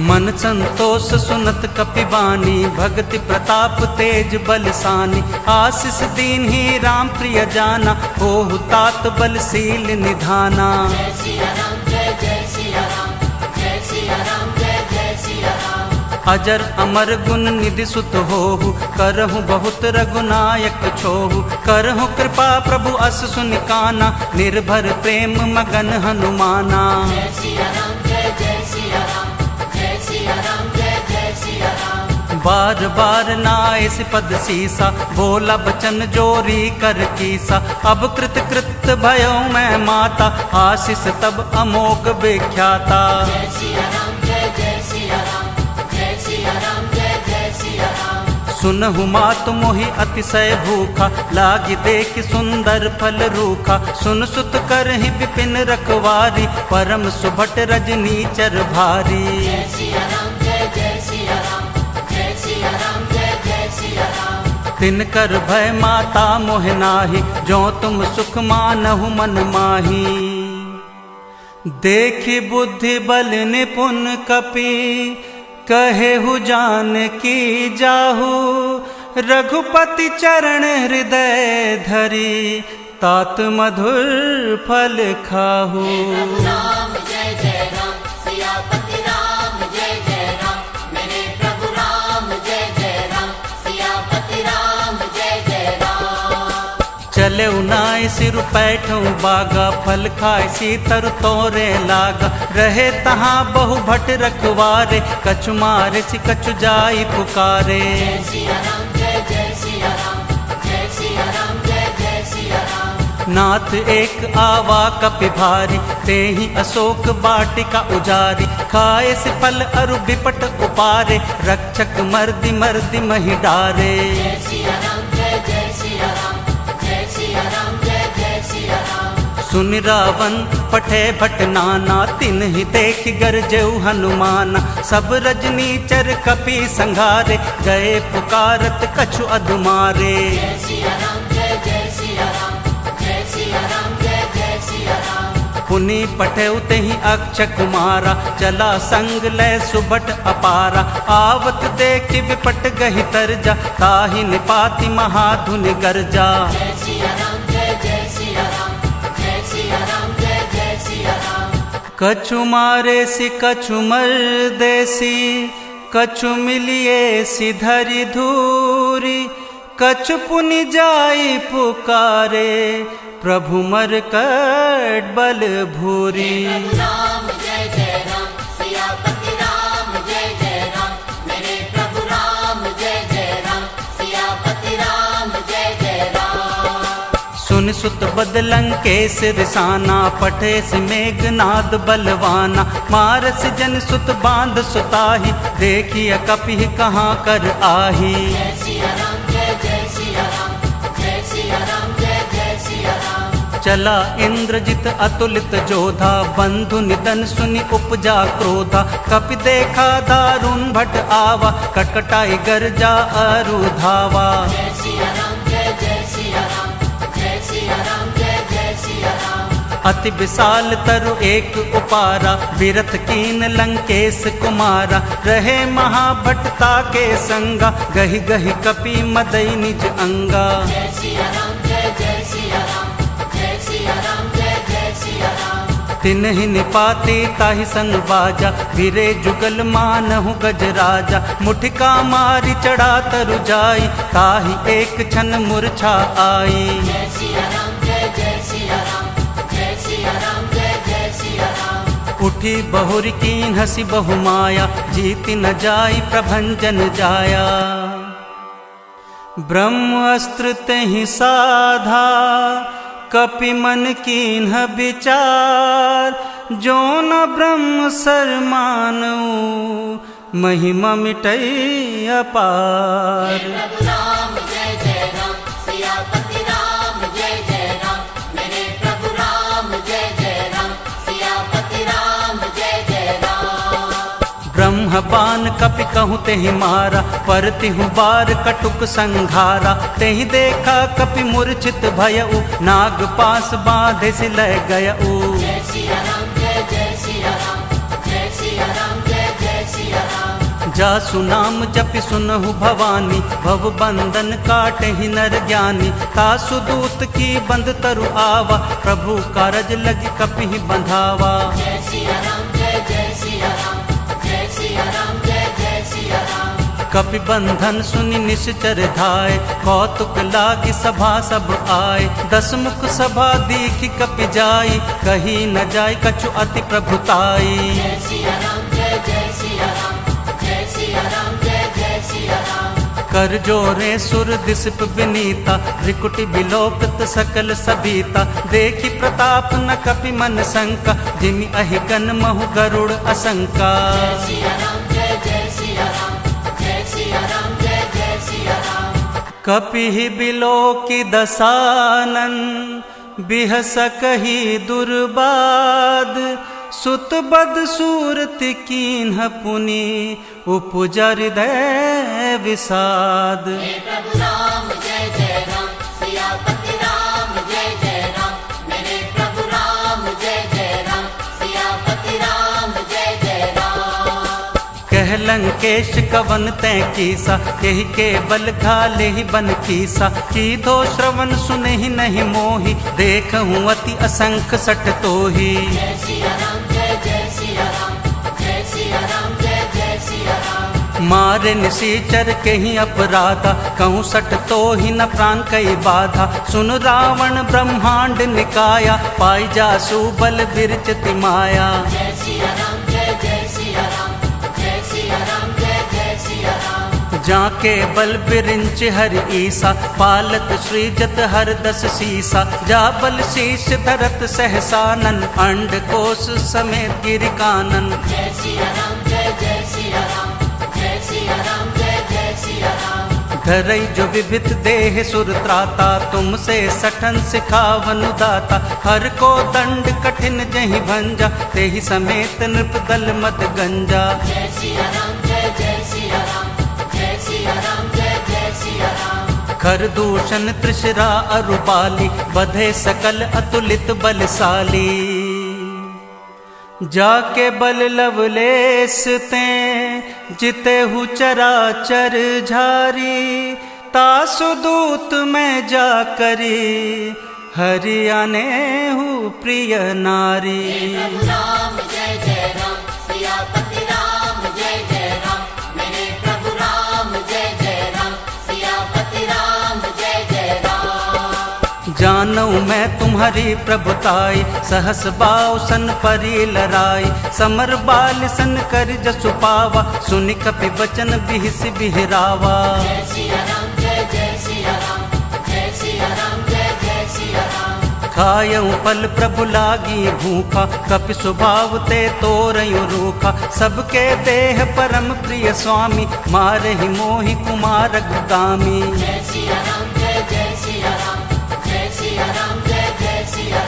मन संतोष सुनत कपिबानी, भक्ति प्रताप तेज बलसानी। आशीष दीन ही राम प्रिय जाना, होहु तात बलशील निधाना। जय सिया राम जय जय सिया राम, जय सिया राम जय जय सिया राम। अजर अमर गुण निधि सुत होहु, करहु बहुत रघुनायक छोहु। करहु कृपा प्रभु अस सुनि काना, निर्भर प्रेम मगन हनुमाना। जय सिया राम जय जय सिया राम, जय सिया राम जय जय सिया राम। बार बार नाइस पद सीसा, बोला बचन जोरी कर कीसा। अब कृत कृत भयो मैं माता, आशीष तब अमोघ विख्याता। जय सिया राम जय जय सिया राम, जय सिया राम जय जय सिया राम। सुनहु मातु मोहि अतिशय भूखा, लागी देख सुंदर फल रूखा। सुन सुत करहि विपिन रखवारी, परम सुभट रजनी चर भारी। जय सिया राम जय जय सिया राम, जय सिया राम जय जय सिया राम। तिनकर भय माता मोह नाही, जो तुम सुख मानहु मन माही। देखि बुद्धि बल निपुण कपि, कहेहु जान की जाहू। रघुपति चरण हृदय धरी, तात मधुर फल खाहू। राम जय जय राम, सियापति राम जय जय राम। मेरे प्रभु राम जय जय राम, सियापति राम जय जय राम। चले उनाई सिर पैठों बागा, फल खाए सी तरु तोरे लागा। रहे तहाँ बहु भट रखवारे, कछु मारे सी कछु जाई पुकारे। जय सिया राम जय जय सिया राम, जय सिया राम जय जय सिया राम। नाथ एक आवा कपि भारी, तेहि अशोक बाटिका उजारी। खाए से फल अरु बिपट उपारे, रक्षक मर्दि मर्दि महि डारे। जय सिया राम जय जय सिया राम, जय सिया राम जय जय सिया राम। सुनि रावण पठे भट नाना, तिन्हि देख गरजेउ हनुमाना। सब रजनी चर कपि संघारे, गए पुकारत कछु अधुमारे। जय सिया राम जय जय सिया राम, जय सिया राम जय जय सिया राम। पुनि पठेउ तेहि अक्षक मारा, चला संग लय सुबट अपारा। आवत देख विपट गहि तरजा, ताहि निपाति महाधुनि गर्जा। जय सिया राम जय जय सिया राम, जय सिया राम जय जय सिया राम। कछु मारे सी कछु मर देसी, कछु मिलिए सी धरि धूरी। कछु पुनि जाई पुकारे, प्रभु मरकट बल भूरी। राम जय जय राम, सियापति राम जय जय राम। मेरे प्रभु राम जय जय राम, सियापति राम जय जय राम। सुन सुत बदलंकेश रिसाना, पठे से मेघनाद बलवाना। मारस जन सुत बांध सुताही, देखिए कपि कहाँ कर आही। जय सिया राम जय जय सिया राम, जय सिया राम जय जय सिया राम। चला इंद्रजित अतुलित जोधा, बंधु निधन सुनि उपजा क्रोधा। कपि देखा दारुण भट आवा, कटकटाई गर्जा अरु धावा। जय सिया राम जय जय सिया राम, जय सिया राम जय जय सिया राम। अति विशाल तरु एक उपारा, विरथ कीन लंकेश कुमारा। रहे महाभटता के संगा, गहि गहि कपि मदई निज अंगा। जय सिया राम जय जय सिया राम, जय सिया राम जय जय सिया राम। तिन्हि निपाति ताहि संग बाजा, वीरे जुगल मानहु गजराजा। मुठिका मारी चढ़ा तरु जाई, ताहि एक क्षण मूर्छा आई। जय सिया राम जय जय सिया राम, जय सिया राम जय जय सिया राम। उठी बहुरी कीन हसी बहुमाया, जीति न जाई प्रभंजन जाया। ब्रह्म अस्त्र तेहि साधा, कपि मन कीन्ह विचार। जो न ब्रह्म सर मानऊ, महिमा मिटई अपार। प्रभु राम जय जय राम, सियापति राम जय जय राम। मेरे प्रभु राम जय जय राम, सियापति राम जय जय राम। ब्रह्म बान कपि कहूँ तेहि मारा, पर तिहु बार कटुक संघारा। तेहि देखा कपि मूर्छित भयउ, नाग पास बांधे सिलय गयउ। जय सिया राम जय जय सिया राम, जय सिया राम जय जय सिया राम। जासु नाम जपि सुनहु भवानी, भव बंधन काटहि नर ज्ञानी। तासु दूत की बंद तरु आवा, प्रभु कारज लगी कपि बंधावा। जय सिया राम जय जय सिया राम, जय सिया राम जय जय सिया राम। कपि बंधन सुनि निश्चर धाय, कौतुक लागी सभा सब आय। दस मुख सभा दीखि कपि जाई, कही न जाय कछु अति प्रभुताई। जय सिया राम जय जय सिया राम, जय सिया राम जय जय सिया राम। कर जोरे सुर दिसप विनीता, त्रिकुटि विलोकत सकल सबीता। देखि प्रताप न कपि मन शंका, जिमि अहि गन महु गरुड़ असंका। जय सिया राम जय जय सिया राम, जय सिया राम जय जय सिया राम। कपि बिलोकि दसानन, बिहस कही दुर्बाद। सुत बद सूरति कीन्ह पुनि, उपजा हृदय विषाद। हे प्रभु राम जय जय राम, सियापति राम जय जय राम। मेरे प्रभु राम जय जय राम, सियापति राम जय जय राम। कह लंकेश कवन तै कीसा, यही के बल घाले ही बन कीसा। कीधो श्रवण सुने ही नहीं मोही, देखहूँ अति असंख सठ तोही। जय सिया राम जय जय सिया राम, जय सिया राम जय जय सिया राम। मारे निशीचर के ही अपराधा, कहूँ सठ तो ही न प्राण कई बाधा। सुन रावण ब्रह्मांड निकाया, पाई जासु बल बिरचति माया। जय सिया राम जय जय सिया राम, जय सिया राम जय जय सिया राम। जाके बल बिरिंच हरि ईसा, पालत श्रीजत हर दस सीसा। जा बल शीश धरत सहसानन, अंड कोश समेत गिरि कानन। जय सिया राम जय जय सिया राम, जय सिया राम जय जय सिया राम। धरई जो विभित देह सुर त्राता, तुमसे सठन सिखावनु दाता। हर को दंड कठिन जहि भंजा, तेहि समेत नृप दल मद गंजा। जय सिया राम जय जय सिया राम, जय सिया राम जय जय सिया राम। खर दूषण त्रिशरा अरुबाली, बधे सकल अतुलित बलशाली। जाके बल लवलेस ते, जिते हु चराचर झारी। तासु दूत में जा करी, हरियाने हु प्रिय नारी। प्रभु राम जय जय राम, सियापति राम जय जय राम। मेरे प्रभु राम जय जय राम, सियापति राम जय जय राम। जानऊ मैं तुम्हारी प्रभुताई, सहस बाऊ सन परी लराई। समर बाल सन कर जसु पावा, सुनि कपि बचन बिहिस बिहरावा। जय सिया राम जय जय सिया राम, जय सिया राम जय जय सिया राम। खायऊ पल प्रभु लागी भूखा, कपि स्वभाव ते तोरयु रूखा। सबके देह परम प्रिय स्वामी, मारे ही मोहि कुमार गुदामी। जय सिया राम जय जय सिया राम, जय सिया राम जय जय सिया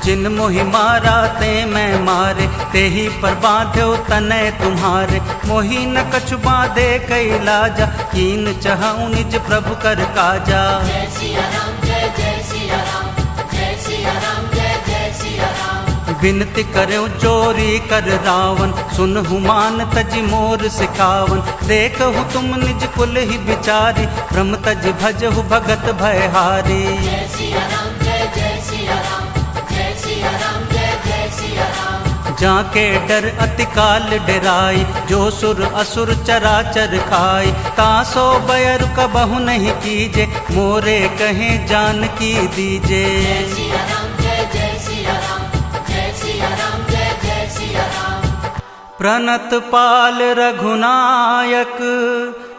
जिन मोहि मारा ते मैं मारे, ते ही पर बांध्यो तनय तुम्हारे। मोहि न कछु बांधे कई लाजा, कीन चहु निज प्रभु कर काजा। जय सिया राम जय जय सिया राम, जय सिया राम जय जय सिया राम। बिनती करयो चोरी कर रावण, सुनहु मान तज मोर सिखावन। देखहु तुम निज कुल ही बिचारी, भ्रम तज भजहु भगत भयहारी। जय सिया राम जय जय सिया राम, जय सिया राम जय जय सिया राम। जाके डर अति काल डराई, जो सुर असुर चराचर खाई। तासो बैर कबहु नहीं कीजे, मोरे कहे जान की दीजे। जय सिया राम जय जय सिया राम, जय सिया राम जय जय सिया राम। प्रणत पाल रघुनायक,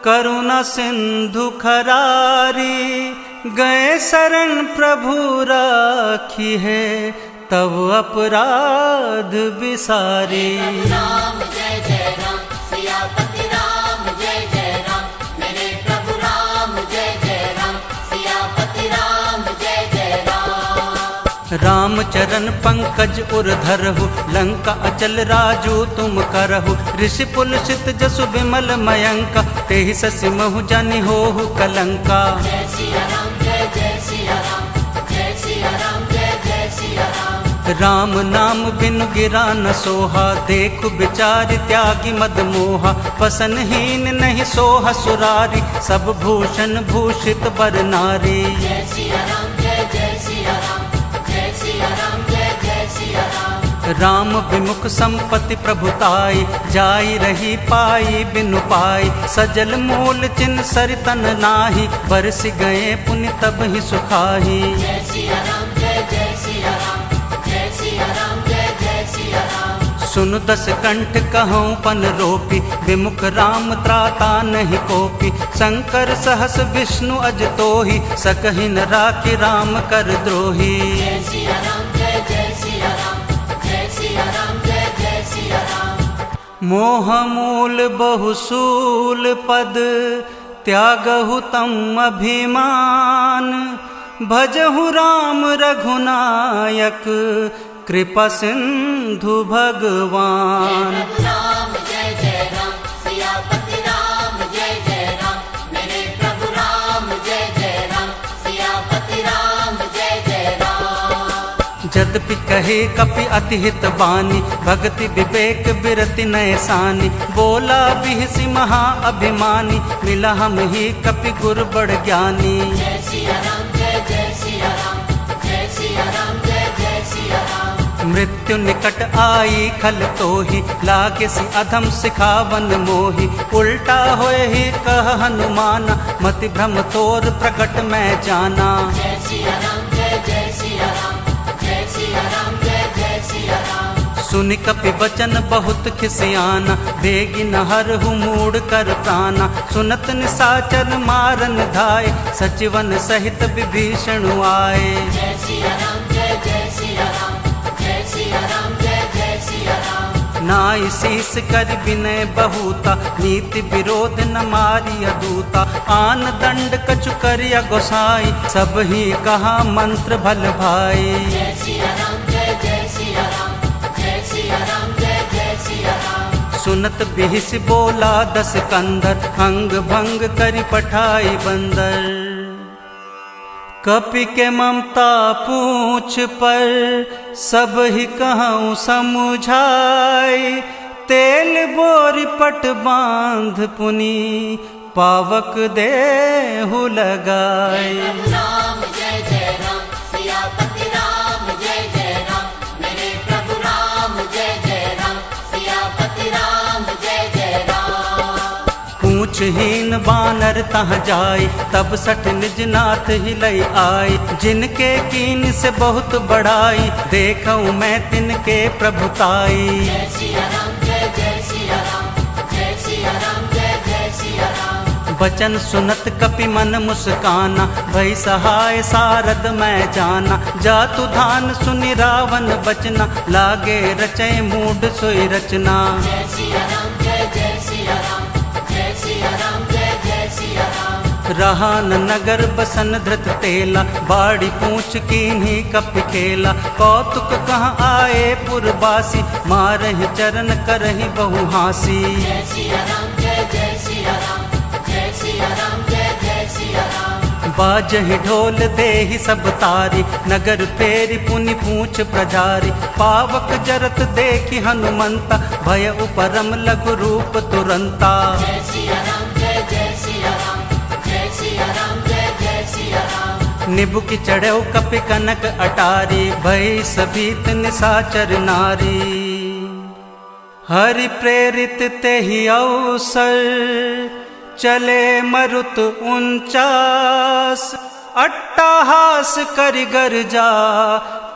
करुणा सिंधु खरारी। गए शरण प्रभु राखी है, तब अपराध बिसारी। राम जय जय राम, सियापति राम जय जय राम। मेरे प्रभु राम जय जय राम, सियापति राम जय जय राम। राम चरण पंकज उर धरहु, लंका अचल राजू तुम करहु। ऋषि पुलसित जसु विमल मयंका, तेहि ससि महु जनि होहु कलंका। जय सिया राम जय जय सिया राम, जय सिया राम जय जय सिया राम। राम नाम बिनु गिरा न सोहा, देखु बिचारि त्यागी मद मोहा। पसनहीन नहीं सोहा सुरारी, सब भूषण भूषित बर नारी। जय सिया राम जय जय सिया राम, जय सिया राम जय जय सिया राम। राम विमुख संपत्ति प्रभुताई, जाई रही पाई बिनु पाई। सजल मूल चिन्ह सरितन नाही, बरस गए पुण्य तब ही सुखाही। जय सिया राम जय जय सिया राम, जय सिया राम जय जय सिया राम। सुन दस कंठ कहूँ पन रोपी, विमुख राम त्राता नहीं कोपी। शंकर सहस विष्णु अज तोहि, सकहि न राखि राम कर द्रोही। जय सिया राम जय जय सिया राम, जय सिया राम जय जय सिया राम। मोह मूल बहुसूल पद, त्यागहु तम अभिमान। भजहु राम रघुनायक, कृपा सिंधु भगवान। प्रभु राम जय जय राम, सियापति राम जय जय राम। मेरे प्रभु राम जय जय राम, सियापति राम जय जय राम। जद्यपि कहे कपि अति हित बानी, भक्ति विवेक बिरति नयसानी। बोला बिहसी महा अभिमानी, मिला हम ही कपि गुर बड़ ज्ञानी। जय सिया राम जय जय सिया राम, जय सिया राम जय जय सिया राम। मृत्यु निकट आई खल तोहि, लागे सि अधम सिखावन मोहि। उल्टा होए ही कह हनुमाना, मति भ्रम तोर प्रकट मैं जाना। जय सिया राम जय जय सिया राम, जय सिया राम जय जय सिया राम। सुनि कपि बचन बहुत खिसियाना, बेगी न हरहु मूड कर प्राना। सुनत निसाचर मारन धाय, सचिवन सहित विभीषण आए। जय सिया राम जय जय सिया राम, जय सिया राम जय जय सिया राम। नाई शीस कर विनय बहुता, नीति विरोध न मारी अदूता। आन दंड कछु करिया गोसाई, सब ही कहा मंत्र भल भाई। जय सिया राम जय जय सिया राम, जय सिया राम जय जय सिया राम। सुनत बिहिस बोला दस कंदर, अंग भंग करि पठाई बंदर। कपि के ममता पूछ पर, सब ही कहूँ समुझाई। तेल बोरी पट बांध पुनी, पावक देहु लगाई। प्रभु राम जय जय राम, सियापति राम जय जय राम। मेरे प्रभु राम जय जय राम, सियापति राम जय जय राम। पूछहीन बानर तह जाई, तब सठ निज नाथ ही लई आई। जिनके कीन से बहुत बढ़ाई, देखऊं मैं तिनके प्रभुताई। जय सिया राम जय जय सिया राम, जय सिया राम जय जय सिया राम। बचन सुनत कपि मन मुस्काना, भई सहाय सारद मैं जाना। जातु धान सुनि रावण बचना, लागे रचय मूड सोई रचना। जय सिया राम जय जय सिया राम, जय सिया राम जय जय सिया राम। रहा न नगर बसन धृत तेला, बाड़ी पूछ कीन्ही कपि खेला। कौतुक कहाँ आए पुरबासी, मारहि चरण करहि बहु हासी। जय सिया राम जय जय सिया राम, जय सिया राम जय जय सिया राम। बाजहि ढोल देहि सब तारी, नगर फेरि पुनि पूछ प्रजारी। पावक जरत देखि हनुमंता, भय उपरम लघु रूप तुरंता। जय सिया राम जय जय सिया राम, जय सिया राम जय जय सिया राम। निबुकि चढ़ऊ कपि कनक अटारी, भई सभीत निशाचर नारी। हरि प्रेरित तेहि अवसर, चले मरुत 49। अट्टाहास करि गर्जा,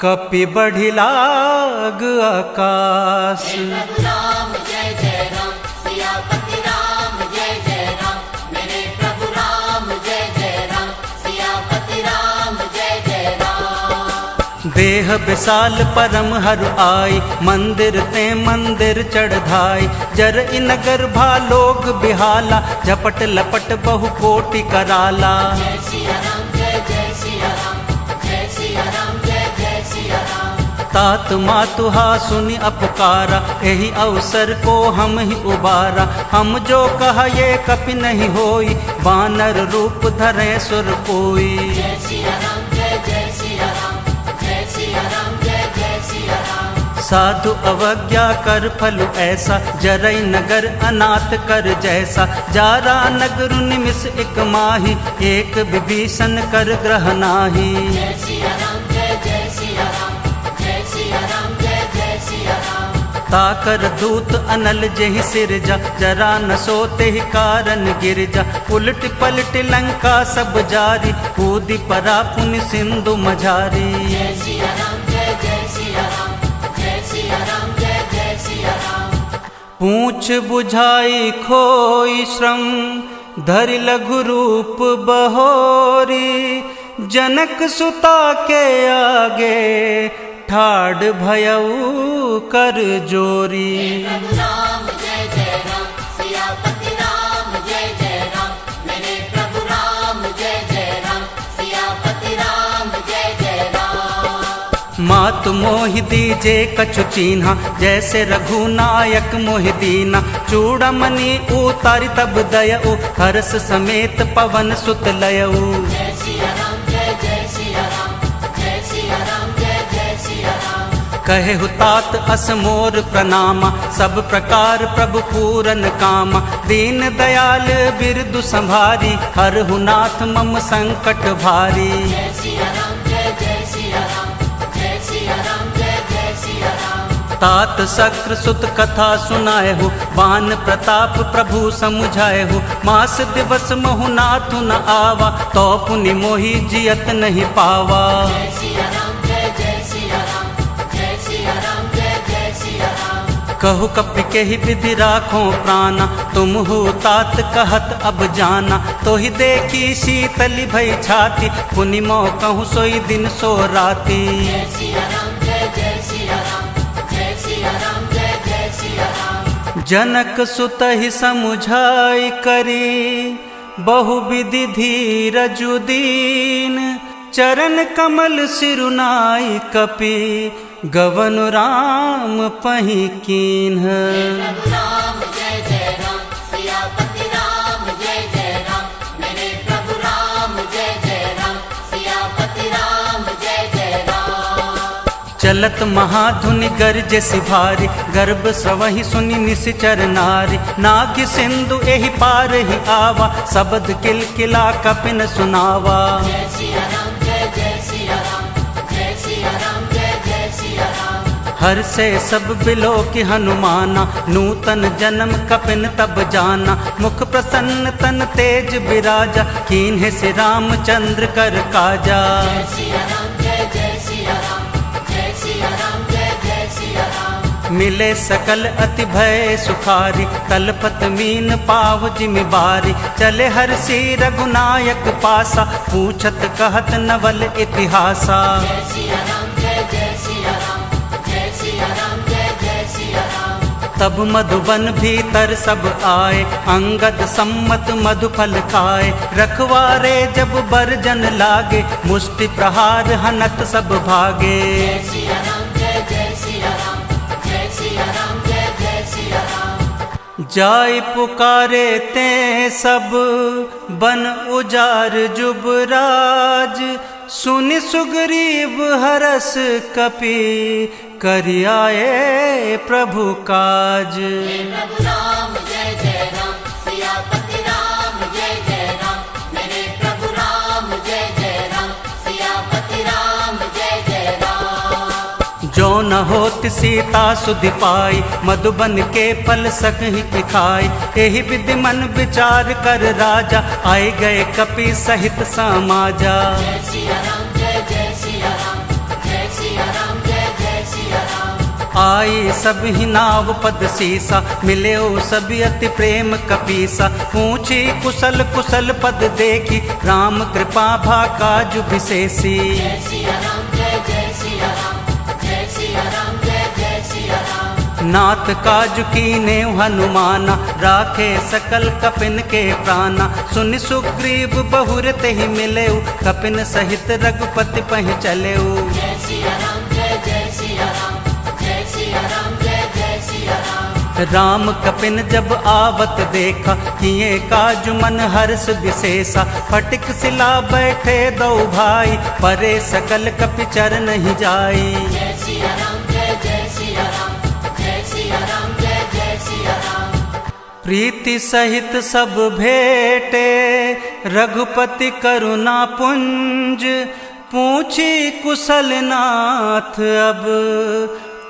कपि बढ़ि लाग आकाश। प्रभु राम जय जय राम, सियापति राम जय जय राम। मेरे प्रभु राम जय जय राम, सियापति राम जय जय राम। देह विशाल परम हरु आई, मंदिर ते मंदिर चढ़ाई। जर इन नगर भालोग बिहाला, झपट लपट बहु कोटि कराला। जय सिया राम जय जय सिया राम, जय सिया राम जय जय सिया राम। तात मातुहा सुनि अपकारा, एहि अवसर को हम ही उबारा। हम जो कहा ये कपि नहीं होई, बानर रूप धरे सुर कोई। जय सिया राम जय जय सिया राम, जय सिया राम जय जय सिया राम। साधु अवज्ञा कर फलु ऐसा, जरई नगर अनाथ कर जैसा। जारा नगर निमिष एक माही, एक विभीषण कर ग्रह नाही। जय सिया राम जय जय सिया राम, जय सिया राम जय जय सिया राम। ताकर दूत अनल जेहि सिरजा, जरा न सोते ही कारण गिरजा। उलट पलट लंका सब जारी, कूदी परा पुनि सिंधु मझारी। जय सिया राम जय जय सिया राम, जय सिया राम जय जय सिया राम। पूछ बुझाई खोई श्रम, धरि लघु रूप बहोरी। जनक सुता के आगे, ठाड़ भयऊ कर जोरी। प्रभु राम जय जय राम, सियापति राम जय जय राम। मेरे प्रभु राम जय जय राम, सियापति राम जय जय राम। मात मोहि दीजे कछु चीन्हा, जैसे रघुनायक मोहि दीना। चूड़मणि उतारि तब दयऊ, हर्ष समेत पवन सुत लयऊ। जय सिया राम जय जय सिया राम, जय सिया राम जय जय सिया राम। कहे हुतात अस मोर प्रणामा, सब प्रकार प्रभु पूरन कामा। दीन दयाल बिरदु संभारी, हरहु नाथ मम संकट भारी। जय सिया राम जय जय सिया राम, जय सिया राम जय जय सिया राम। तात शक्र सुत कथा सुनाए हो, बान प्रताप प्रभु समुझाए हो। मास दिवस महु नाथु न आवा, तो पुनि मोहि जियत नहीं पावा। जय सिया राम जय जय सिया राम, जय सिया राम जय जय सिया राम। कहु कपि केहि विधि राखो प्राणा, तुम हो तात कहत अब जाना। तो ही देखी शीतली भई छाती, पुनि मोह कहूँ सोई दिन सो राती। जय सिया राम जय जय सिया राम, जय सिया राम जय जय सिया राम। जनक सुत ही समुझाई करी, बहु विधि धीरजु दीन। चरण कमल सिरुनाई कपि, गवन राम पहि कीन्ह। प्रभु राम जय जय राम, सियापति राम जय जय राम। मेरे प्रभु राम जय जय राम, सियापति राम जय जय राम। चलत महाधुनि गर्जे सिभारी, गर्भ स्रवहि सुनि निश्चर नारी। नाग सिंधु एहि पार ही आवा, शब्द किलकिला कपिन सुनावा। जय सिया राम जय जय सिया राम, जय सिया राम जय जय सिया राम। हर से सब बिलो की हनुमाना, नूतन जन्म कपिन तब जाना। मुख प्रसन्न तन तेज विराजा, कीन्हे से रामचंद्र कर काजा। जय सिया राम जय जय सिया राम, जय सिया राम जय जय सिया राम। मिले सकल अति भय सुखारी, तलपत मीन पाव जिमिबारी। चले हर सी रघुनायक पासा, पूछत कहत नवल इतिहासा। जय सिया राम जय जय सिया राम, जय सिया राम जय जय सिया राम। तब मधुबन भीतर सब आए, अंगद सम्मत मधुफल खाए। रखवारे जब बरजन लागे, मुष्टि प्रहार हनत सब भागे। जय सिया राम जय जय सिया राम, जय सिया राम जय जय सिया राम। जाय पुकारे ते सब बन उजार जुबराज, सुनि सुग्रीव हरस कपि करियाए प्रभु काज। हे प्रभु राम जय जय राम, सियापति राम जय जय राम। मेरे प्रभु राम जय जय राम, सियापति राम जय जय राम। जो न होत सीता सुधि पाई, मधुबन के फल सकहि पिखाई। एहि विधि मन विचार कर राजा, आए गए कपि सहित समाजा। जय सिया राम जय जय सिया राम, जय सिया राम जय जय सिया राम। आई सब ही नाव पद सीसा, मिले सभी अति प्रेम कपीसा। पूछी कुशल कुशल पद देखी, राम कृपा भा काजु विशेषी। जय सिया राम जय जय सिया राम, जय सिया राम जय जय सिया राम। नाथ काजु कीने हनुमाना, राखे सकल कपिन के प्राणा। सुनि सुग्रीव बहुर तेहि मिलेउ, कपिन सहित रघुपति पहि चलेउ। जय सिया राम जय जय सिया राम, जय सिया राम जय जय सिया राम। राम कपिन जब आवत देखा, किए काजु मन हर्ष विशेषा। फटिक सिला बैठे दो भाई, परे सकल कपि चरण ही जाई। जय सिया राम जय जय सिया राम, जय सिया राम जय जय सिया राम। प्रीति सहित सब भेटे, रघुपति करुणा पुंज। पूछी कुशल नाथ अब,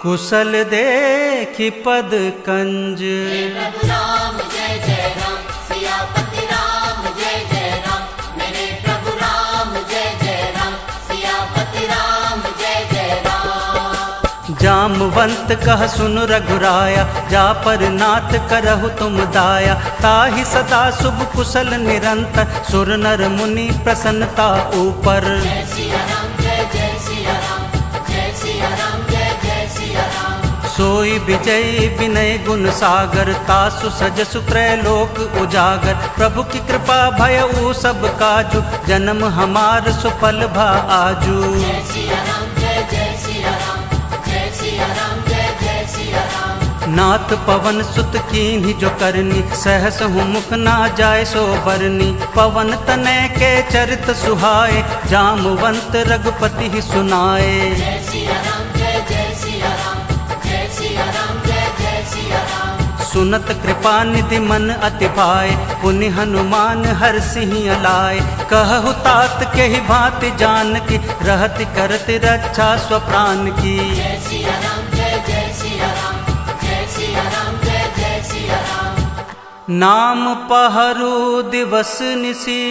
कुशल देखि पद कंज। हे प्रभु राम जय जय राम, सियापति राम जय जय राम। मेरे प्रभु राम जय जय राम, सियापति राम जय जय राम। जामवंत कह सुन रघुराया, जा पर नाथ करहु तुम दाया। ताहि सदा शुभ कुशल निरंतर, सुर नर मुनि प्रसन्नता ऊपर। जय सिया राम जय जय सिया राम, जय सिया राम जय जय सिया राम। सोई विजयी विनय गुण सागर, तासु सज सुत्रैलोक उजागर। प्रभु की कृपा भयउ सब काजु, जन्म हमार सुफल भा आजू। जय सिया राम जय जय सिया राम, जय सिया राम जय जय सिया राम। नाथ पवन सुत कीन्ही जो करनी, सहस हूँ मुख ना जाय सो बरनी। पवन तनय के चरित सुहाए, जामवंत रघुपति ही सुनाए। जय सिया राम जय जय सिया राम, जय सिया राम जय जय सिया राम। सुनत कृपा निधि मन अति भाए, पुनि हनुमान हर्षि अलाए। कहु तात के ही भांति जान की, रहति करति रक्षा स्वप्राण की। जय सिया राम जय जय सिया राम, जय सिया राम जय जय सिया राम। नाम पहरू दिवस निसी,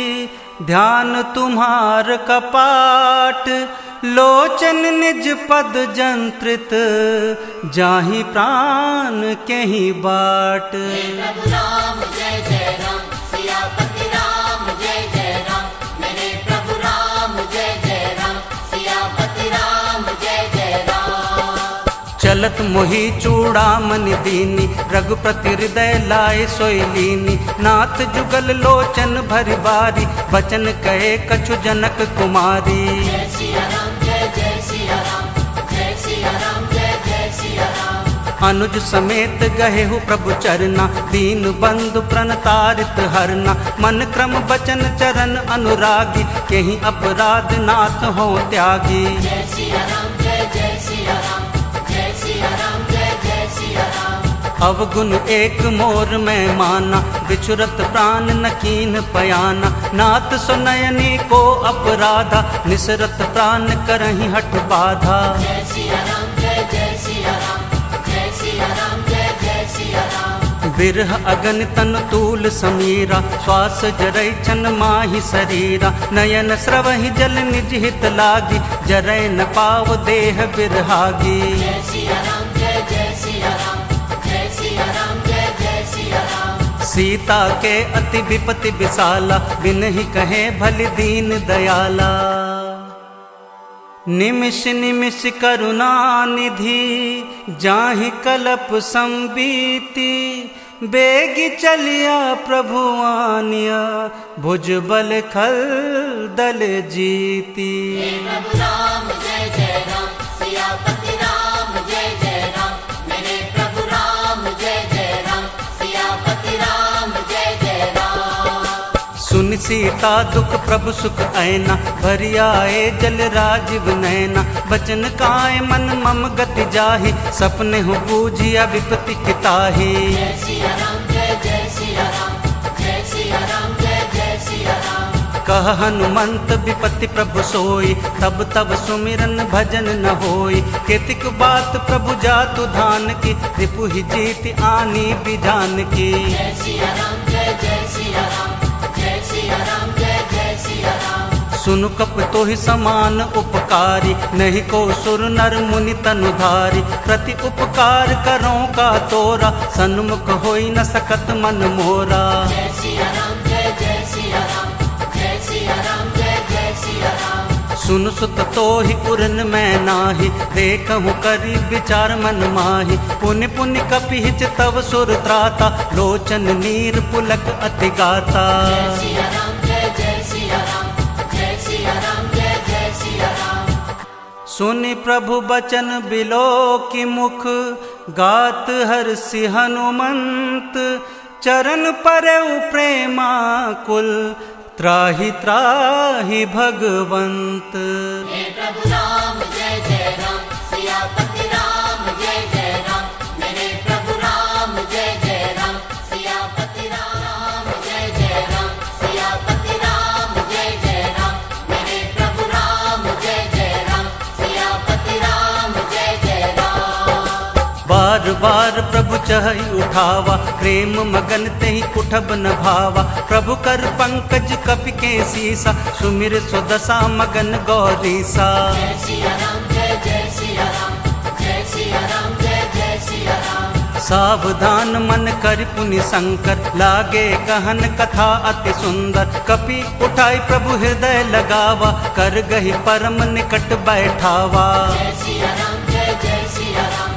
ध्यान तुम्हार कपाट। लोचन निज पद जंत्रित, जाहि प्राण के ही बाट। हे प्रभु राम जय जय राम, सियापति राम जय जय राम। मेरे प्रभु राम जय जय राम, सियापति राम जय जय राम। चलत मोहि चूड़ामणि दीनी, रघुपति हृदय लाए सोई लीनी। नाथ जुगल लोचन भरि बारी, बचन कहे कछु जनक कुमारी। जय सिया राम जय जय सिया राम, जय सिया राम जय जय सिया राम। अनुज समेत गहेहु प्रभु चरना, दीन बंधु प्रणतारित हरना। मन क्रम बचन चरण अनुरागी, केहि अपराध नाथ हो त्यागी। जय सिया राम जय जय सिया राम, जय सिया राम जय जय सिया राम। अवगुण एक मोर में माना, बिछुरत प्राण न कीन पयाना। नाथ सुनयनी को अपराधा, निसरत प्राण करहि हठ बाधा। जय सिया राम जय जय सिया राम, जय सिया राम जय जय सिया राम। बिरह अगन तन तूल समीरा, श्वास जरई छन माहि शरीरा। नयन स्रवहि जल निज हित लागी, जरय न पाव देह बिरहागी। जय सिया राम जय जय सिया राम, जय सिया राम जय जय सिया राम। सीता के अति विपति विशाला, बिन ही कहे भली दीन दयाला। निमिष निमिष करुणा निधि जाहि कलप संबीति बेगी चलिया प्रभु आनिया भुजबल खल दल जीती। हे प्रभु राम जय जय राम, सियापति राम जय जय राम, मेरे प्रभु राम जय जय राम, सियापति राम जय जय राम। सुन सीता दुख प्रभु सुख ऐना भरि आए जल राजीव नैना बचन काय मन मम गति जाहि सपने हो बूझिया विपत्ति किताहि। जय सिया राम जय जय सिया राम, जय सिया राम जय जय सिया राम। कह हनुमंत विपत्ति प्रभु सोई तब तब सुमिरन भजन न होई। केतिक बात प्रभु जातु धान की रिपु ही जीत आनी बिजान की। जय सिया राम जय जय सिया राम, जय सिया राम जय जय सिया राम। सुनु कप तो ही समान उपकारी नहीं को सुर नर मुनि तनुधारी। प्रति उपकार करो का तोरा सन्मुख होई न सकत मन मोरा। जय सिया राम जय जय सिया राम, जय सिया राम जय जय सिया राम। सुन सुत तो ही उरन मैं नाही देखहु करी विचार मन माही। पुनि पुनि कपिहिच तव सुर त्राता लोचन नीर पुलक अति गाता। जय सिया राम जय जय सिया राम, जय सिया राम जय जय सिया राम। सुनि प्रभु बचन बिलो की मुख गात हर्षि हनुमंत चरण परउ प्रेमा कुल त्राहि त्राहि भगवंत। हे प्रभु राम जय जय राम, सियापति राम जय जय राम, मेरे प्रभु राम जय जय राम, सियापति राम जय जय राम, सियापति राम जय जय राम, मेरे प्रभु राम जय जय राम, सियापति राम जय जय राम। बार बार प्रभु चहई उठावा प्रेम मगन तेहि उठब न भावा। प्रभु कर पंकज कपि के सीसा सुमिर सुदशा मगन गौरीसा। जय सिया राम जय जय सिया राम, जय सिया राम जय जय सिया राम। सावधान मन कर पुनि शंकर लागे गहन कथा अति सुंदर। कपि उठाई प्रभु हृदय लगावा कर गही परम निकट बैठावा। जय सिया राम जय जय सिया राम,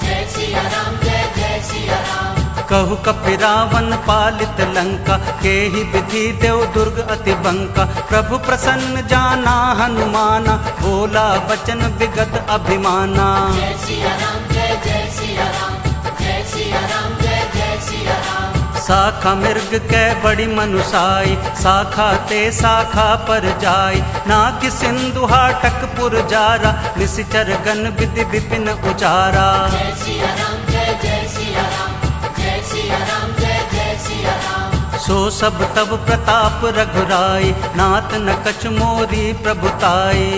जय सिया राम जय जय सिया राम। कहु कपि रावण पालित लंका के ही विधि देव दुर्ग अति बंका। प्रभु प्रसन्न जाना हनुमाना बोला वचन विगत अभिमाना। जय सिया राम जय जय सिया राम, जय सिया राम जय जय सिया राम। शाखा मृग कै बड़ी मनुषाई शाखा ते शाखा पर जाई। नाकि सिंधु हाटक पुर जारा निश्चर गण विधि विपिन उचारा। जय सिया राम जय जय सिया राम, जय सिया राम जय जय सिया राम। सो सब तब प्रताप रघुराई नाथ न कछ मोरी प्रभुताई।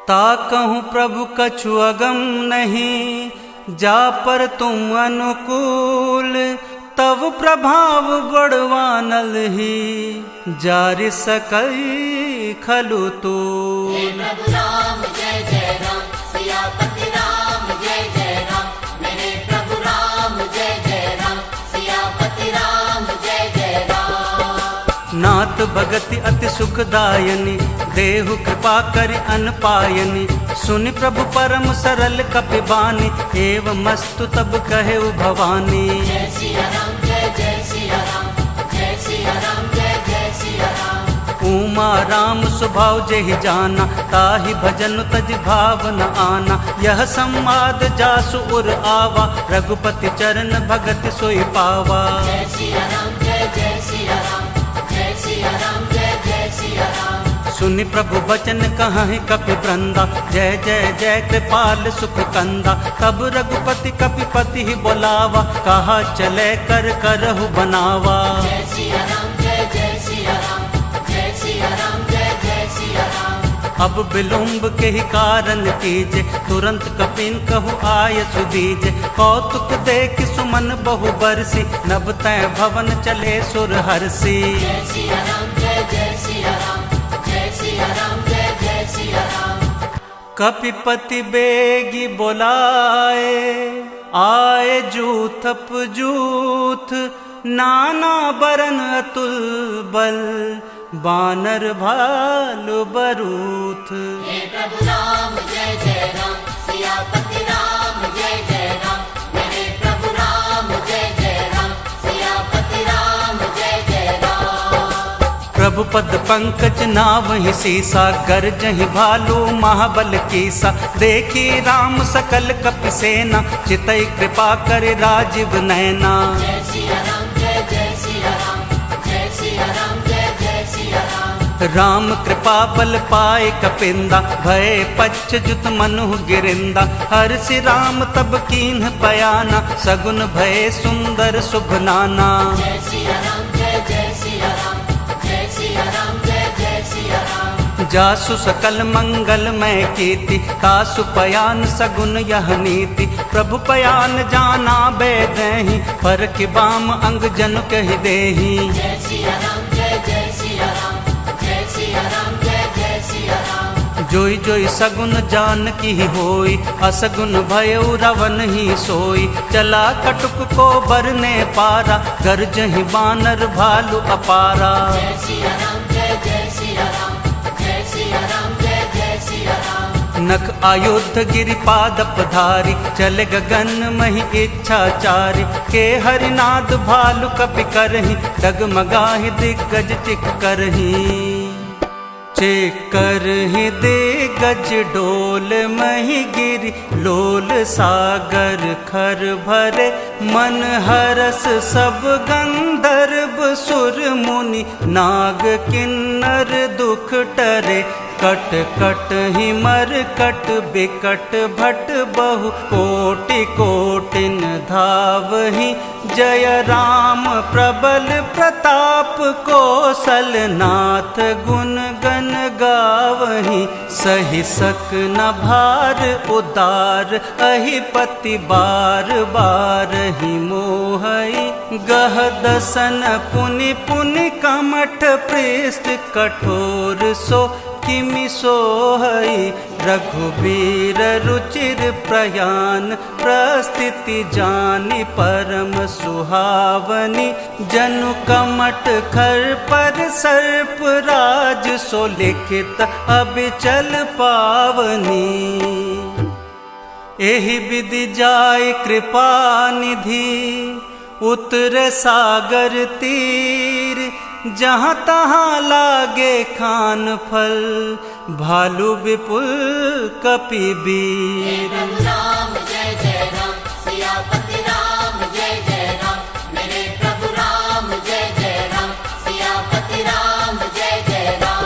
ताकहु प्रभु कछु अगम नहीं जा पर तुम अनुकूल। तब प्रभाव बड़वानल ही जारि सकई खलु तूल। हे प्रभु राम जय जय राम, सियापति राम जय जय राम, मेरे प्रभु राम जय जय राम, सियापति राम जय जय राम। नाथ भगति अति सुखदायनी देहु कृपा करि अनपायनी। सुनि प्रभु परम सरल कपि बानी एवं मस्तु तब कहे भवानी। जय सिया राम जय जय सिया राम, जय सिया राम जय जय सिया राम। उमा राम स्वभाव जेहि जाना ताहि भजन तज भाव न आना। यह संवाद जासु उर आवा रघुपति चरण भगति सोई पावा। जय सिया राम जय जय सिया राम, जय सिया राम जय जय सिया राम। सुनि प्रभु बचन कहि कपि वृंदा जय जय जय कृपाल सुख कंदा। तब रघुपति कपिपति ही बोलावा कहा चले कर करहु बनावा। जय सिया राम जय जय सिया राम, जय सिया राम जय जय सिया राम। अब विलुम्ब के ही कारण कीजे तुरंत कपिन कहु आय सुदीजे। कौतुक देख सुमन बहु बरसी नभ तय भवन चले सुर हरसी। जय सिया राम जय जय सिया राम, जय सिया राम जय जय सिया राम। कपिपति बेगी बोलाए आए जूथप जूथ नाना बरन अतुल बल। बानर भालु बरूथ। हे प्रभु राम जय जय राम, सियापति राम जय जय राम, मेरे प्रभु राम जय जय राम, सियापति राम जय जय राम। प्रभु पद पंकज नावहि सीसा, गरजहि भालु महाबल कीसा। देखी राम सकल कपि सेना, चितई कृपा करे राजीव नैना। जय सिया राम जय जय सिया राम, जय सिया राम जय जय सिया राम। राम कृपा बल पाए कपिंदा, भय पच्चजुत मनु गिरिंदा। हर्षि राम तब कीन्ह पयाना, सगुन भय सुंदर शुभ नाना। जय सिया राम जय जय सिया राम, जय सिया राम जय जय सिया राम। जासु सकल मंगल मय कीर्ति, तासु पयान सगुन यह नीति। प्रभु पयान जाना बेदहि, पर कि बाम अंग जन कहि देहि। जय सिया राम जय जय सिया राम, जय सिया राम जय जय सिया राम। जोई जोई सगुन जान की होई, असगुन भयउ रवन ही सोई। चला कटुक को बरने पारा, गरजहि बानर भालु अपारा। जय सिया राम जय जय सिया राम, जय सिया राम जय जय सिया राम। नख आयुध गिरिपादप धारी, चल गगन मही इच्छाचारी। के हरिनाद भालु कपि करहि, डगमगाहि दिग्गज चिक करहि। करहि दिग्गज डोल मही गिरि, लोल सागर खर भरे। मन हरस सब गंधर्व सुर मुनि, नाग किन्नर दुख टरे। कट कट ही मर कट बिकट भट बहु, कोटि कोटिन धावहि। जय राम प्रबल प्रताप, कौशल नाथ गुण गण गावहि। सहि सक न भार उदार, अहिपति बार बार ही मोहई। गह दसन पुनि पुनि कमठ पृष्ठ, कठोर सो किमि सोहई। रघुबीर रुचिर प्रयान, प्रस्थिति जानि परम सुहावनी। जनु कमट खर पर सर्प राज, सो लिखित अबिचल पावनी। एहि विधि जाय कृपा निधि, उतर सागर तीर। जहाँ तहाँ लागे खान फल, भालु विपुल कपिबीर। प्रभु राम जय जय राम, सियापति राम जय जय राम, मेरे प्रभु राम जय जय राम, सियापति राम जय जय राम।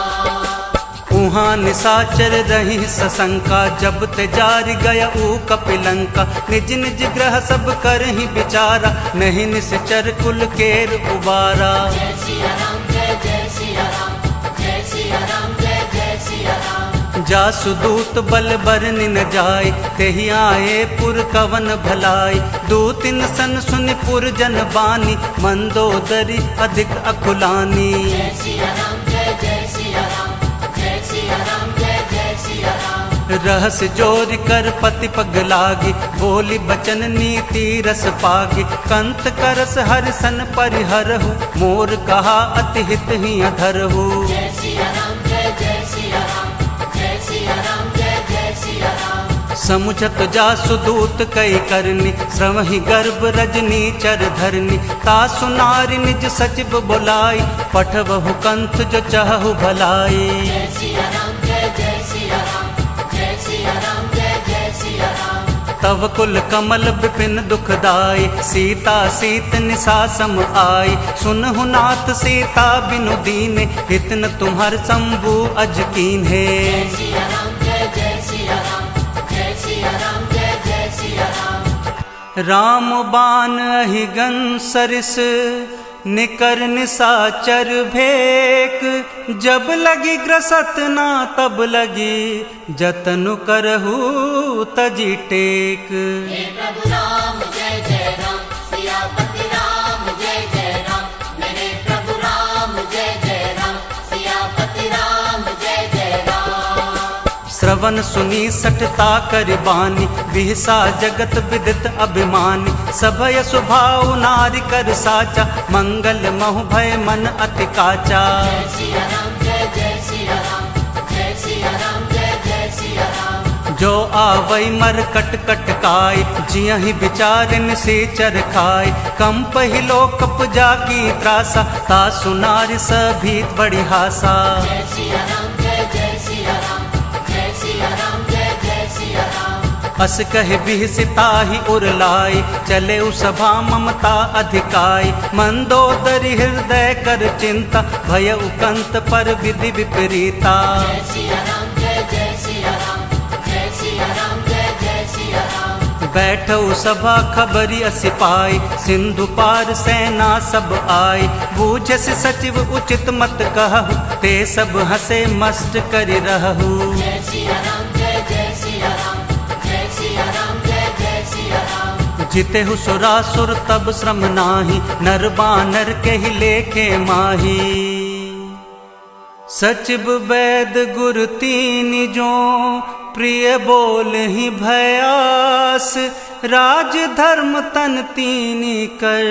उहाँ निशाचर रही सशंका, जब ते जारि गया ऊ कपिलंका। निज निज ग्रह सब करहि विचारा, नहीं निश्चर कुल केर उबारा। जय सिया राम जय जय सिया राम, जय सिया राम जय जय सिया राम। जासु दूत बल बरनि न जाय, तेहि आए पुर कवन भलाई। दूतिन सन सुनि पुर जन बानी, मंदोदरी अधिक अकुलानी। जय सिया राम जय जय सिया राम, जय सिया राम जय जय सिया राम। रहस जोरि कर पति पग लागी, बोली बचन नीति रस पागी। कंत करस हरिसन परिहरहु, मोर कहा अति हित ही अधरहु। जय सिया राम जय जय सिया राम, जय सिया राम जय जय सिया राम। समुझत जासु दूत कई करनी, श्रवहि गर्भ रजनी चर धरनी। तासु नारी निज सचिव बुलाई, पठवहु कंथ जो चहु भलाई। जय सिया राम जय जय सिया राम, जय सिया राम जय जय सिया राम। तव कुल कमल विपिन दुखदाई, सीता सीत निसासम आई। सुनहु नाथ सीता बिनु दीने, हित न तुम्हार शंभु अज कीन्हे। जय सिया राम जय जय सिया राम, जय सिया राम जय जय सिया राम। राम बान अहिगन सरिस, निकर निसाचर भेक। जब लगी ग्रसत ना तब लगी, जतनु करहु तजी टेक। हे प्रभु राम जय जय राम, सियापति राम जय जय राम, मेरे प्रभु राम जय जय राम, सियापति राम जय जय राम। श्रवण सुनी सठता करि बानी, बिहसा जगत विदित अभिमानी। सभय स्वभाव नारी कर साचा, मंगल महु भय मन अति काचा। जय सिया राम सिया राम, जय सिया राम, जय जय सिया राम। जो आवई मर कट कट काय, जिया ही बिचारिन से चर खाए। कम पहिलो कप जाकी त्रासा, ता सुनार सभी बड़ी हासा। जय सिया राम, जय जय सिया राम, जय सिया राम, जय जय सिया राम। अस कह बिहसिताहि उरलाई, चले सभा ममता अधिकाई। मंदोदरी हृदय कर चिंता, भय उकंत पर विधि विपरीता। जय सिया राम, जय जय सिया राम, जय सिया राम, जय जय सिया राम। बैठऊ सभा खबरी सिपाई, सिंधु पार सेना सब आई। बूझस सचिव उचित मत कहु, ते सब हंसे मस्त करि रहु। जय सिया राम, जय जय सिया राम, जय सिया राम, जय जय सिया राम। जितेहु सुरासुर तब श्रम नाही, नर बानर के ही लेखे माही। सचिव वैद गुरु तीन जो, प्रिय बोल ही भयास। राज धर्म तन तीन कर,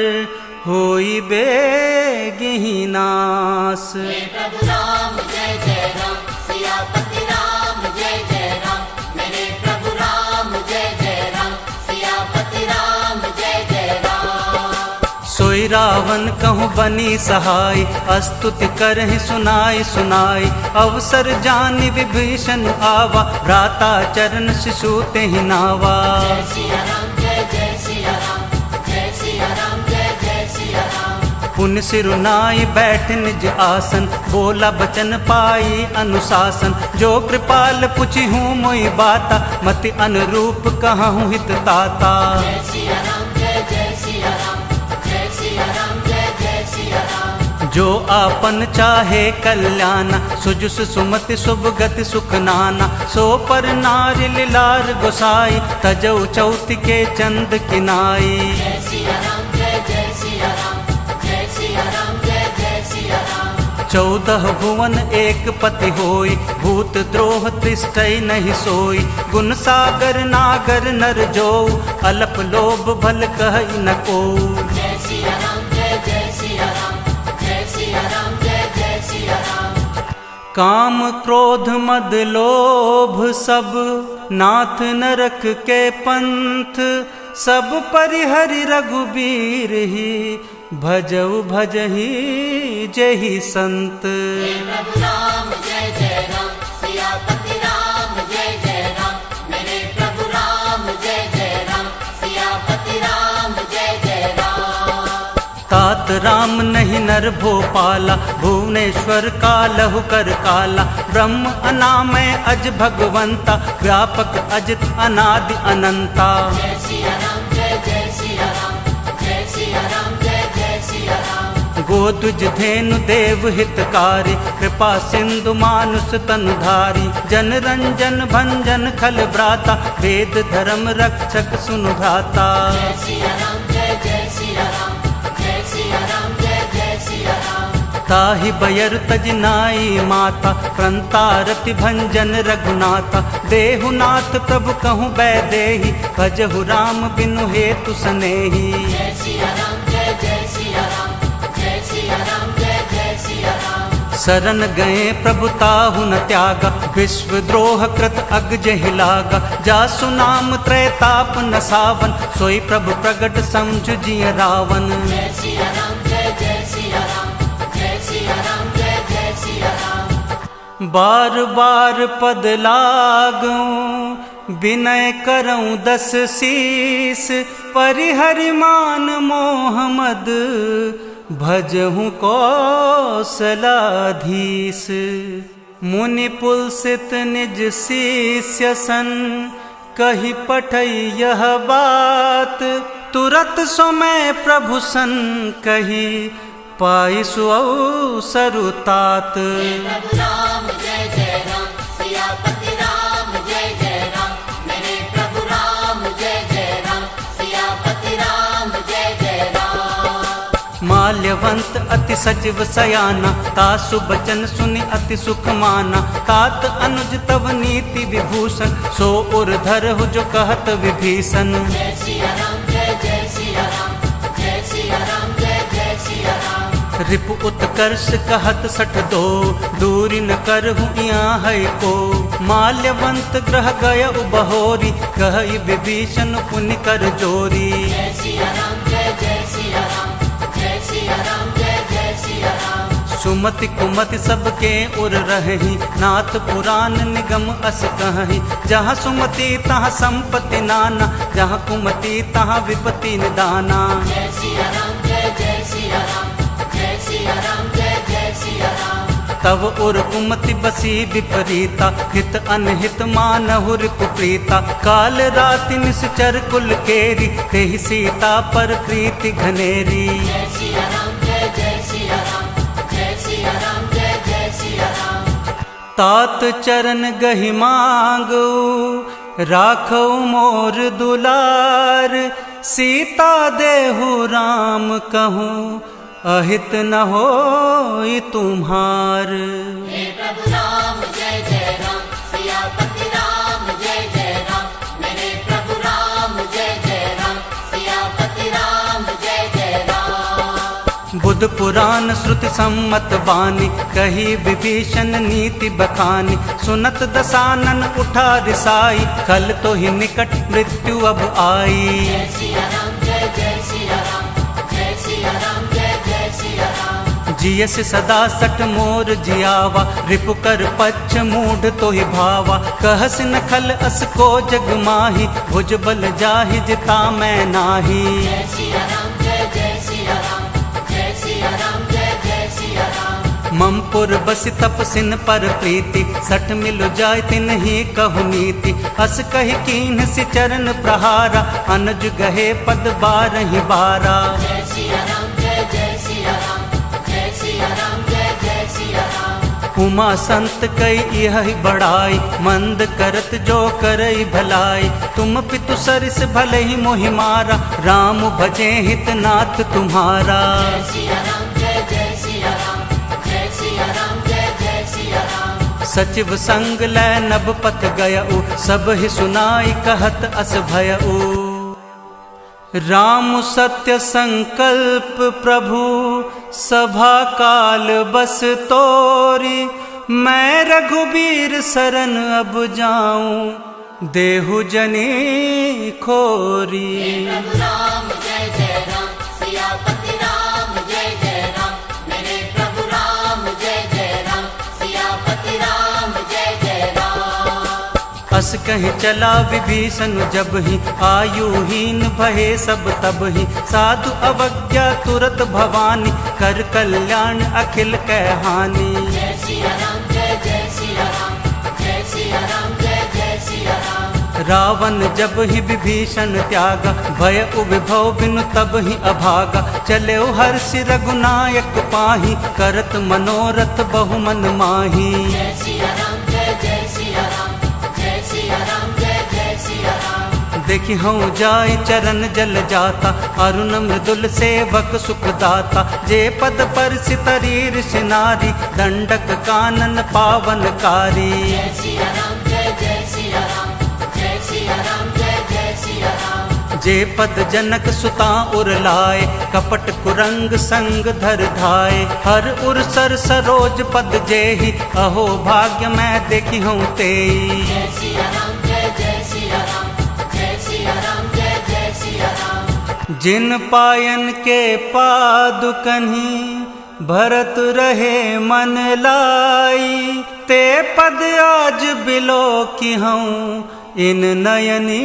होई बेगहि नास। हे प्रभु राम, जय जय राम, सियापति राम, जय जय राम। मेरे प्रभु राम, जय जय राम, सियापति राम, जय जय राम। सोई रावण कहूँ बनी सहाय, स्तुति करहि सुनाई सुनाई। अवसर जानि विभीषण आवा, भ्राता चरण शिशु तेहि नावा। जय सिया राम, जय जय सिया राम, जय सिया राम, जय जय सिया राम। पुन सिरुनाई बैठ निज आसन, बोला बचन पाई अनुशासन। जो कृपाल पुछि हूँ मोई बाता, मति अनुरूप कहूँ हित ताता। जय सिया राम, जय जय सिया राम, जय सिया राम, जय जय सिया राम। जो आपन चाहे कल्याण, सुजुस सुमति शुभ गति सुख नाना। सो पर नारि लार गोसाई, तजौ चौथ के चंद किनाई। जय सिया राम, जय जय सिया राम, जय सिया राम, जय जय सिया राम। 14 भुवन एक पति होई, भूत द्रोह तिष्ठै नहीं सोई। गुण सागर नागर नर जो, अल्प लोभ भल कहि न कोउ। जय सिया राम, जय जय सिया राम, जय सिया राम, जय जय सिया राम। काम क्रोध मद लोभ सब, नाथ नरक के पंथ। सब परिहरि रघुबीर ही, भजऊ भजहि जहि संत। हे प्रभु राम, जय जय राम, सियापति राम, जय जय राम। मेरे प्रभु राम, जय जय राम, सियापति राम, जय जय राम। तात राम नहीं नर भोपाला, भुवनेश्वर कालहु कर काला। ब्रह्म अनामय अज भगवंता, व्यापक अजित अनादि अनंता। जय सिया राम, जय जय सिया राम, जय सिया राम, जय जय सिया राम। गोदुज धेनु देव हितकारी, कृपा सिंधु मानुष तनुधारी। जन रंजन भंजन खल भ्राता, वेद धर्म रक्षक सुनु भ्राता। जय सिया राम, जय जय सिया राम, जय सिया राम, जय जय सिया राम। ताहि बयर तज नाई माता, प्रंतारति भंजन रघुनाथा। देहुनाथ प्रभु कहूँ बैदेही, भजहु राम बिनु हेतु सनेही। जय सिया राम, जय जय सिया राम, जय सिया राम, जय जय सिया राम। शरण गए प्रभु ताहु न त्यागा, विश्व द्रोह कृत अग जहि लागा। जासु नाम त्रैताप न सावन, सोई प्रभु प्रगट समझु जिय रावण। जय सिया राम, जय जय सिया राम, जय सिया राम, जय जय सिया राम। बार बार पद लागूं, विनय करऊं 10 शीस। परिहरि मान मोहम्मद, भजहूँ कौशलाधीश। मुनि पुलसित निज शिष्य सन, कही पठई यह बात। तुरत समय प्रभु सन कही, पाई सुअवसरु तात। प्रभु राम, जय जय राम, सियापति राम, जय जय राम। मेरे प्रभु राम, जय जय राम, सियापति राम, जय जय राम। माल्यवंत अति सचिव सयाना, तासु बचन सुनि अति सुख माना। तात अनुज तव नीति विभूषण, सो उर्धर हो जो कहत विभीषण। जय सिया राम, जय जय सिया राम, जय सिया राम, जय जय सिया राम। रिपु उत्कर्ष कहत सठ दो, दूरी न करहु यहाँ है को। माल्यवंत ग्रह गय बहोरी, कहि विभीषण पुनि कर जोरी। जय सिया राम जय जय सिया राम, जय सिया राम जय जय सिया राम। सुमति कुमति सबके उर रही, नाथ पुराण निगम अस कहीं। जहाँ सुमति तहाँ संपत्ति नाना, जहाँ कुमति तहाँ विपत्ति निदाना। जय सिया राम जय जय सिया राम, जय सिया राम जय जय सिया राम। तव उर कुमति बसी विपरीता, हित अनहित मानहु रिपुप्रीता। काल राति निश्चर कुल केरी, तेहि सीता पर प्रीति घनेरी। जय सिया राम जय जय सिया राम, जय सिया राम जय जय सिया राम। तात चरण गहि मांगू, राखौ मोर दुलार। सीता देहु राम कहूँ, अहित न होई तुम्हार। हे प्रभु राम जय जय राम, सियापति राम जय जय राम। मेरे प्रभु राम जय जय राम, सियापति राम जय जय राम। बुध पुराण श्रुति सम्मत बानी, कही विभीषण नीति बखानी। सुनत दसानन उठा रिसाई, कल तो ही निकट मृत्यु अब आई। जय सिया राम जय जय सिया राम, जय सिया राम जय जय सिया राम। जियस सदा सट मोर जियावा, रिपु कर पच्छ मूढ़ तो ही भावा। कहस न खल अस को जग माही, भुज बल जाहि जिता मैं नाही। जय सिया राम जय जय सिया राम, जय सिया राम जय जय सिया राम। ममपुर बस तपसिन पर प्रीति, सठ मिल जाय तिन्हि कहु नीति। अस कहि कीन्ह सि चरण प्रहारा, अनुज गहे पद बारहि बारा। जय सिया राम जय जय सिया राम, जय सिया राम जय जय सिया राम। उमा संत कई यह बड़ाई, मंद करत जो करई भलाई। तुम पितु सरिस भले ही मोहि मारा, राम भजे हित नाथ तुम्हारा। जय सिया राम जय जय सिया राम, जय सिया राम जय जय सिया राम। सचिव संग लै नभ पथ गयऊ, सब ही सुनाई कहत अस भयऊ। राम सत्य संकल्प प्रभु, सभा काल बस तोरी। मैं रघुबीर शरण अब जाऊं, देहु जनी खोरी। प्रभु राम जय जय राम, सियापति राम जय जय राम। मेरे प्रभु राम जय जय राम, सियापति राम जय जय राम। अस कहीं चला विभीषण जब ही, आयुहीन भये सब तब ही। साधु अवज्ञा तुरत भवानी, कर कल्याण अखिल कह हानि। जय सिया राम जय जय सिया राम, जय सिया राम जय जय सिया राम। रावण जब ही विभीषण त्यागा, भय विभव बिनु तब ही अभागा। चले हर्ष रघुनायक पाही, करत मनोरथ बहु मन माही। जय सिया राम जय जय सिया राम, जय सिया राम जय जय सिया राम। देखि हूँ जाय चरण जल जाता, अरुण मृदुल सेवक सुखदाता। जे पद पर सितरीर सिनारी, दंडक कानन पावनकारी। जय सिया राम जय जय सिया राम, जय सिया राम जय जय सिया राम। जे पद जनक सुता उर लाए, कपट कुरंग संग धर धाए। हर उर सर सरोज पद जेहि, अहो भाग्य मैं देखी हूँ तेई। जय सिया राम जय जय सिया राम, जय सिया राम जय जय सिया राम। जिन पायन के पादुकन्हि, भरत रहे मन लाई। ते पद आज बिलो की हूँ, इन नयनी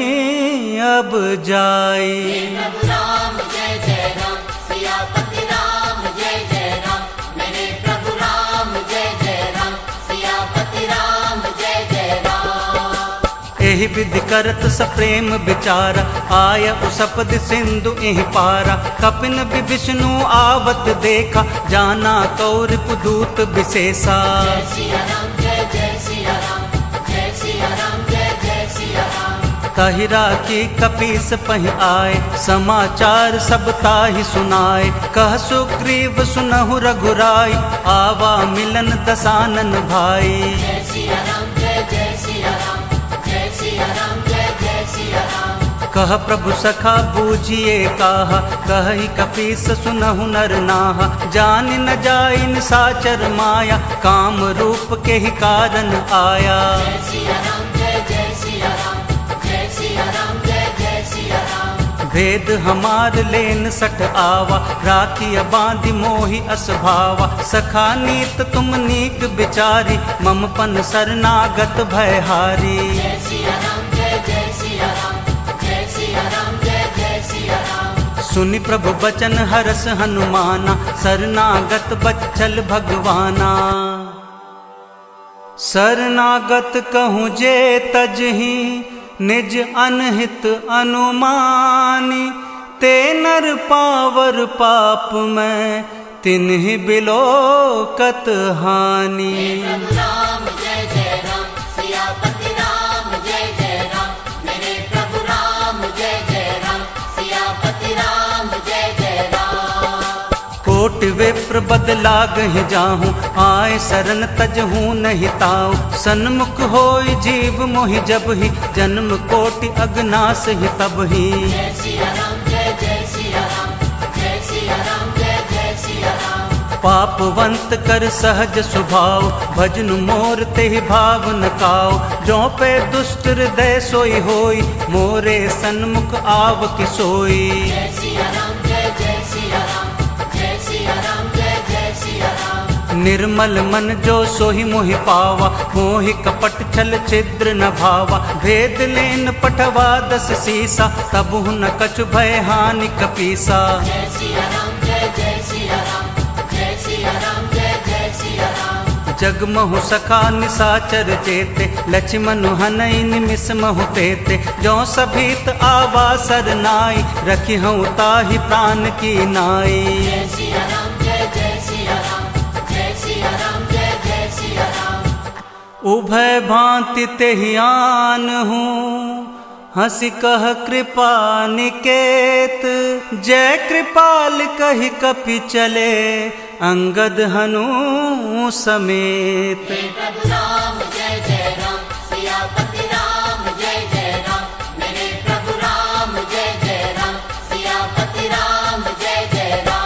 अब जाई। प्रभु राम जय जय राम, सियापति राम जय जय राम। मेरे प्रभु राम जय जय राम, सियापति राम जय जय राम। एहि विधि करत सप्रेम विचारा, आय उसपद सिंधु एहि पारा। कपिन विष्णु आवत देखा, जाना कौर पुदूत विशेषा। जय सिया राम जय जय सिया राम, जय सिया राम जय जय सिया राम। तहिरा की कपीस पहि आए, समाचार सब ताहि सुनाए। कह सुग्रीव सुनहु रघुराई, आवा मिलन दसानन भाई। जय सिया राम जय जय सिया राम, जय सिया राम जय जय सिया राम। कह प्रभु सखा बूझिए काहा, कहि कपीस सुनहु नर नाहा। जान न जाय निशाचर माया, काम रूप के ही कारण आया। जय सिया राम जय जय सिया राम, जय सिया राम जय जय सिया राम। भेद हमार लेन सठ आवा, राखी बांधि मोहि असभावा। सखा नीत तुम नीक बिचारी, मम पन शरणागत भयहारी। जय सिया राम जय जय सिया राम, जय सिया राम जय जय सिया राम। सुनि प्रभु बचन हरस हनुमाना, शरणागत बच्चल भगवाना। शरणागत कहूँ जे तजहि, निज अनहित अनुमानी। ते नर पावर पाप में, तिन्हि बिलोकत हानि। प्रभु राम जय जय राम, सियापति राम जय जय राम। मेरे प्रभु राम जय जय राम, सियापति राम जय जय राम। कोटि विप्र बदलागहि जाहूँ, आए शरण तजहूँ नहीं ताऊ। सन्मुख होई जीव मोहि जबहि, जन्म कोटि अगनास ही तबहि। जय सिया राम जय जय सिया राम, जय सिया राम जय जय सिया राम। पापवंत कर सहज स्वभाव, भजनु मोर तेहि भाव न काऊ। जो पे दुष्ट हृदय सोई होई, मोरे सन्मुख आव कि सोई। जय सिया राम जय जय सिया राम, जय सिया राम जय जय सिया राम। निर्मल मन जो सोहि मोहि पावा, मोहि कपट छल छिद्र न भावा। भेद लेन पठवा दस सीसा, तबु न कछु भय हानि कपीसा। जय सिया राम जय जय सिया राम, जय सिया राम जय जय सिया राम। जगमहु सखा निशाचर चेते, लक्ष्मण हनई निमिष महु तेते। जो सभीत आवा सरनाई, रखी हूँ ताहि प्राण की नाई। जय सिया राम जय जय सिया राम, जय सिया राम जय जय सिया राम। उभय भांति तेहि आन हूँ, हंसी कह कृपा निकेत। जय कृपाल कहि कपि चले, अंगद हनु समेत। हे प्रभु राम जय जय राम, सियापति राम जय जय राम। मेरे प्रभु राम जय जय राम, सियापति राम जय जय राम।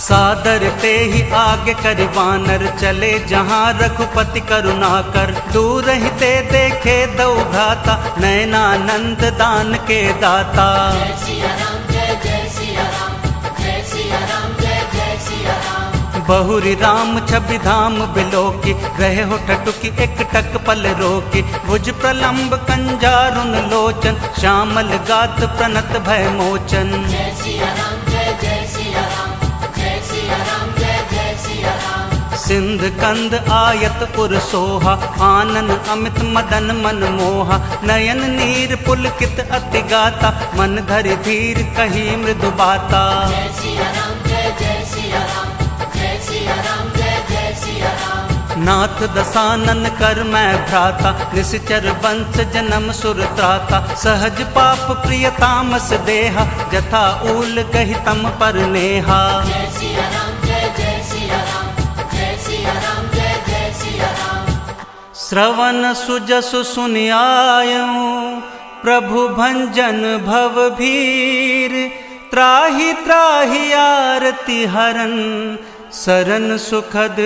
सादर ते ही आगे करि वानर, चले जहाँ रघुपति करुणा कर। दूर ही ते देखे दो भ्राता, नयनानंद दान के दाता। जय सिया राम जय जय सिया राम, जय सिया राम जय जय सिया राम। बहुरी राम छवि धाम बिलोकी, रहे हो ठटुकी एक टक पल रोकी। भुज प्रलंब कंजारुन लोचन, श्यामल गात प्रणत भय मोचन। जय सिया राम जय जय सिया राम, जय सिया राम जय जय सिया राम। सिंध कंद आयत पुर सोहा, आनन अमित मदन मन मोहा। नयन नीर पुलकित अति गाता, मन धरि धीर कही मृदु बाता। जय सिया राम जय जय सिया राम, जय सिया राम जय जय सिया राम। नाथ दसानन कर मैं भ्राता, निश्चर वंश जन्म सुर त्राता। सहज पाप प्रिय तामस देहा, जथा ऊल कहि तम पर नेहा। जय सिया राम जय जय सिया राम, जय सिया राम जय जय सिया राम। श्रवण सुजसु सुनियायूं, प्रभु भंजन भव भीर। त्राहि त्राहि आरती हरन, शरण सुखद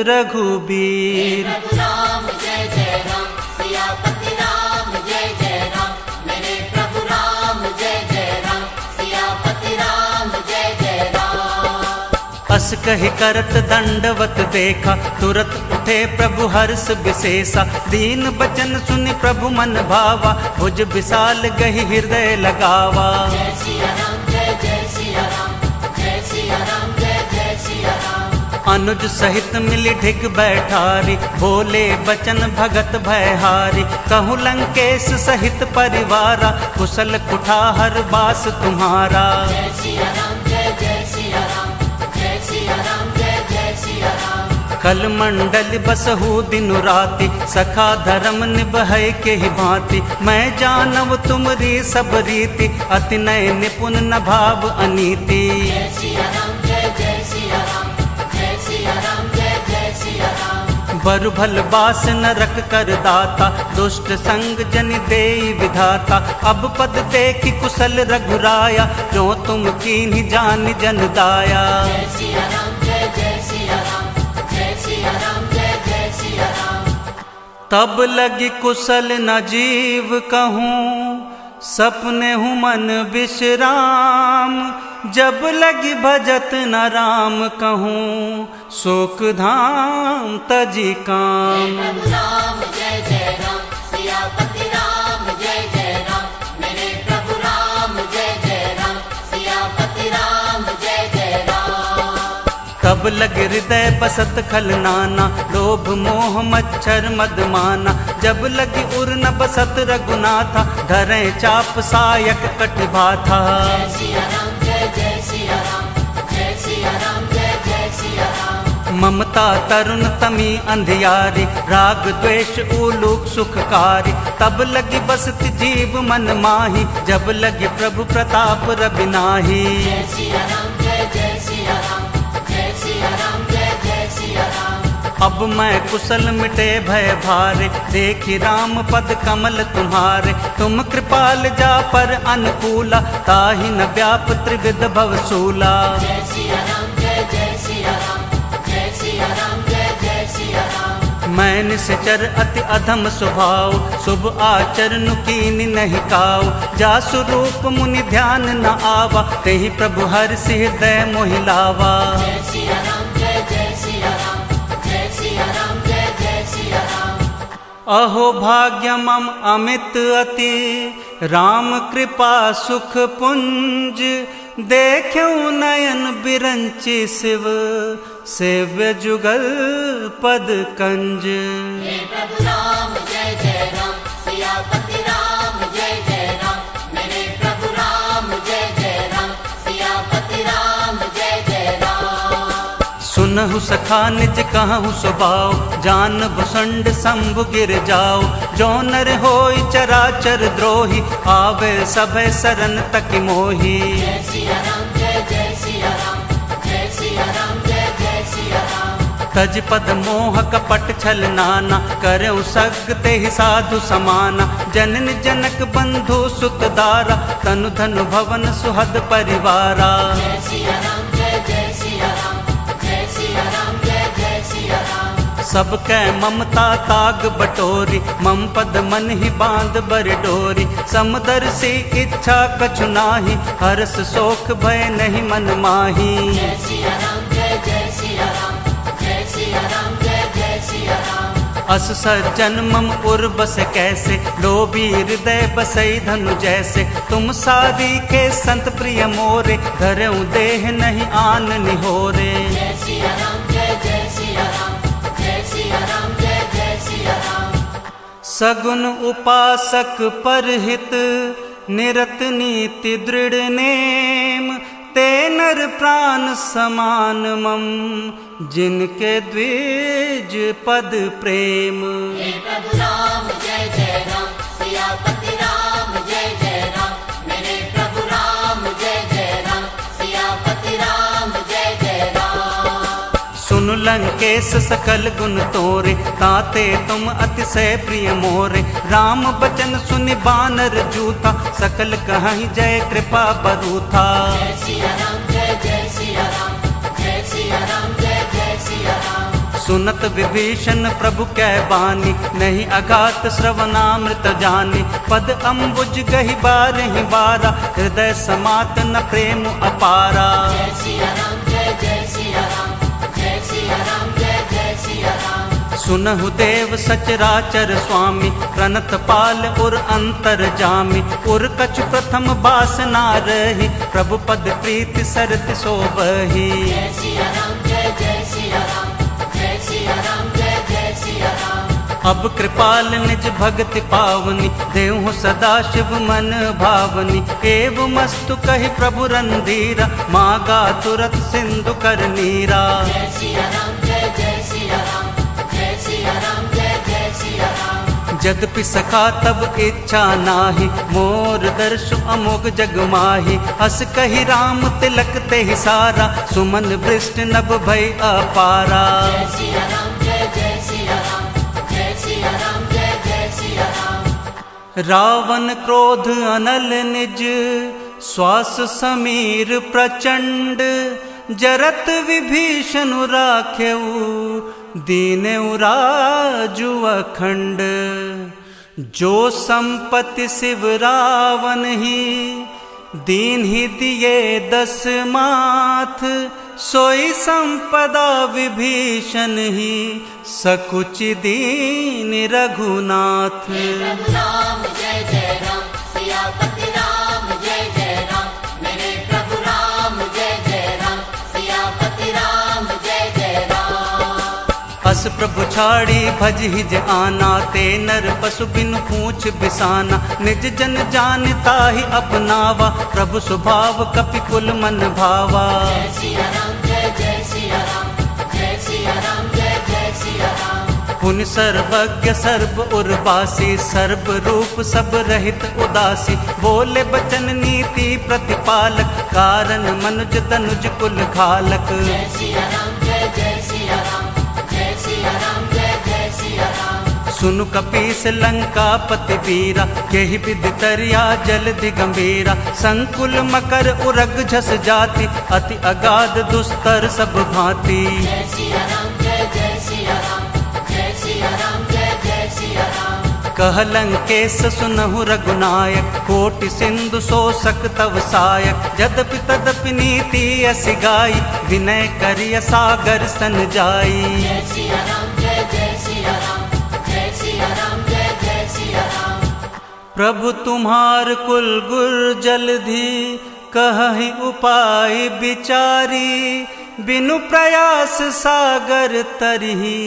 रघुबीर। प्रभु राम जय जय राम, सियापति राम जय जय राम। मेरे प्रभु राम जय जय राम, सियापति राम जय जय राम। अस कहि करत दंडवत देखा, तुरत उठे प्रभु हर्ष विशेषा। दीन बचन सुनि प्रभु मन भावा, भुज विशाल गहि हृदय लगावा। जय सिया राम जय जय सिया राम, जय सिया राम जय जय सिया राम। अनुज सहित मिली ढिग बैठारी, बोले बचन भगत भयहारी। कहूँ लंकेश सहित परिवारा, कुशल कुठार बास तुम्हारा। जय सिया राम जय जय सिया राम, जय सिया राम जय जय सिया राम। कल मंडल बसहु दिनु राति, सखा धर्म निबहै के ही भांति। मैं जानव तुमरी सब रीति, अति नय निपुण न भाव अनीति। जय सिया राम जय जय सिया राम, जय सिया राम जय जय सिया राम। बरु भल बास नरक कर दाता, दुष्ट संग जन देई विधाता। अब पद देखी कुशल रघुराया, जो तुम कीन्ही जान जन दाया। जय सिया राम जय जय सिया राम, जय सिया राम जय जय सिया राम। तब लगी कुशल न जीव कहूँ, सपने हूँ मन विश्राम। जब लगी भजत न राम कहूँ, शोक धाम तजी काम। प्रभु राम जय जय राम, सियापति राम जय जय राम। मेरे प्रभु राम जय जय राम, सियापति राम जय जय राम। तब लग हृदय बसत खल नाना, लोभ मोह मच्छर मदमाना। जब लगी उर न बसत रघुनाथा, धरे चाप सायक कटिभा था। जय सिया राम जय जय सिया राम, जय सिया राम जय जय सिया राम। ममता तरुण तमी अंधियारी, राग द्वेष उलूक सुखकारी। तब लगी बसती जीव मन माही, जब लगी प्रभु प्रताप रबिनाही। जय सिया राम जय जय सिया राम, जय सिया राम जय जय सिया राम। अब मैं कुशल मिटे भय भारे, देखी राम पद कमल तुम्हारे। तुम कृपाल जा पर अनुकूला, ताहि न व्याप त्रिविध भवसूला। जय सिया राम जय जय सिया राम, जय सिया राम जय जय सिया राम। मैं निश्चर अति अधम स्वभाव, शुभ आचरण कीन नहीं काऊ। जा स्वरूप मुनि ध्यान न आवा, कहीं प्रभु हर हृदय मोहिलावा। जय सिया राम जय जय सिया राम, जय सिया राम जय जय सिया राम। अहो भाग्य मम अमित अति, राम कृपा सुख पुंज। देखूं नयन बिरंची शिव, सेव्य जुगल पद कंज। हे प्रभु राम जय जय राम, सियापति राम जय जय राम। मेरे प्रभु राम जय जय राम, सियापति राम जय जय राम। सुनहु सखा निज कहूँ स्वभाव, जान भुसंड शंभु गिर जाओ। जो नर होई चराचर द्रोही, आवे सभय सरन तक मोही। जय सिया राम जय जय सिया राम, जय सिया राम जय जय सिया राम। तज पद मोह कपट छल नाना, करऊँ सग तेहि साधु समाना। जनन जनक बंधु सुत दारा, तनु धनु भवन सुहद परिवारा। जय सिया राम जय जय सिया राम, जय सिया राम जय जय सिया राम। सब कै ममता ताग बटोरी, मम पद मन ही बांध बर डोरी। समदर्शी इच्छा कछु नाही, हर्ष शोक भय नहीं मन माही। जय सिया राम जय जय सिया राम, जय सिया राम जय जय सिया राम। अस सज्जन मम उर बस कैसे, लोभी हृदय बसई धनु जैसे। तुम सारी के संत प्रिय मोरे, धरऊँ देह नहीं आन निहोरे। जय सिया राम जय जय सिया राम, जय सिया राम जय जय सिया राम। सगुन उपासक परहित, निरत नीति दृढ़ नेम। ते नर प्राण समान मम, जिनके द्विज पद प्रेम। हे प्रभु राम जय जय राम, सियापति राम जय जय राम। मेरे प्रभु राम जय जय राम, सियापति राम जय जय राम। सुन लंकेश सकल गुण तोरे, ताते तुम अतिशय प्रिय मोरे। राम बचन सुनि बानर जूथा, सकल कहीं जय कृपा बरूथा। जय सिया राम जय जय सिया राम, जय सिया राम जय जय सिया राम। सुनत विभीषण प्रभु कै बानी, नहीं अघात श्रवणामृत जानी। पद अम्बुज गहि बारहि बारा, हृदय समात न प्रेम अपारा। जय सिया राम जय जय सिया राम, जय सिया राम जय जय सिया राम। सुनहु देव सचराचर स्वामी, प्रणत पाल उर अंतर जामी। उर कछु प्रथम बासना रही, प्रभु पद प्रीति सरति सोबही। जय सिया राम जय जय सिया राम, जय सिया राम जय जय सिया राम। अब कृपाल निज भगति पावनी, देहु सदा शिव मन भावनी। एव मस्तु कहि प्रभु रंधीरा, मागा तुरत सिंधु कर नीरा। जय सिया राम जय जय सिया राम, जय सिया राम जय जय सिया राम। जद्यपि सखा तब इच्छा नाही, मोर दर्शु अमोघ जग माही। हस कहि राम तिलक तेहि सारा, सुमन वृष्टि नभ भय अपारा। जय सिया राम जय जय सिया रावण क्रोध अनल निज, श्वास समीर प्रचंड, जरत विभीषण राख्यऊ, दीन राजु अखंड। जो संपत्ति शिव रावण ही, दीन ही दिए 10 माथ, सोई संपदा विभीषण ही, सकुच दीन रघुनाथ। प्रभु राम जय जय राम, सियापति राम जय जय राम, मेरे प्रभु राम जय जय राम, सियापति राम जय जय राम। अस प्रभु छाड़ी भज हिज आना, ते नर पशु बिनु पूछ बिसाना, निज जन जानता ही अपनावा, प्रभु स्वभाव कपि कुल मन भावा। जय सिया राम जय जय सिया राम, जय सिया राम जय जय सिया राम। पुण्य सर्वज्ञ सर्व उर्वासी, सर्व रूप सब रहित उदासी, बोले बचन नीति प्रतिपालक, कारण मनुज तनुज कुल घालक। जय सिया राम जय जय सिया राम, जय सिया राम जय जय सिया राम। सुनु कपीस लंका पति वीरा, केहि विधि तरिया जलधि गंभीरा, संकुल मकर उरग झस जाति, अति अगाध दुस्तर सब भांति। जय सिया राम जय जय सिया राम, जय सिया राम जय जय सिया राम। कह लंकेश सुनहु रघुनायक, कोटि सिंधु शोषक तव सायक, यद्यपि तदपि नीति अस गाई, विनय करिय सागर सन जाई। जय सिया राम जय जय सिया राम, जय सिया राम जय जय सिया राम। प्रभु तुम्हार कुल गुर जलधि, कहहि उपाय विचारी, बिनु प्रयास सागर तरही,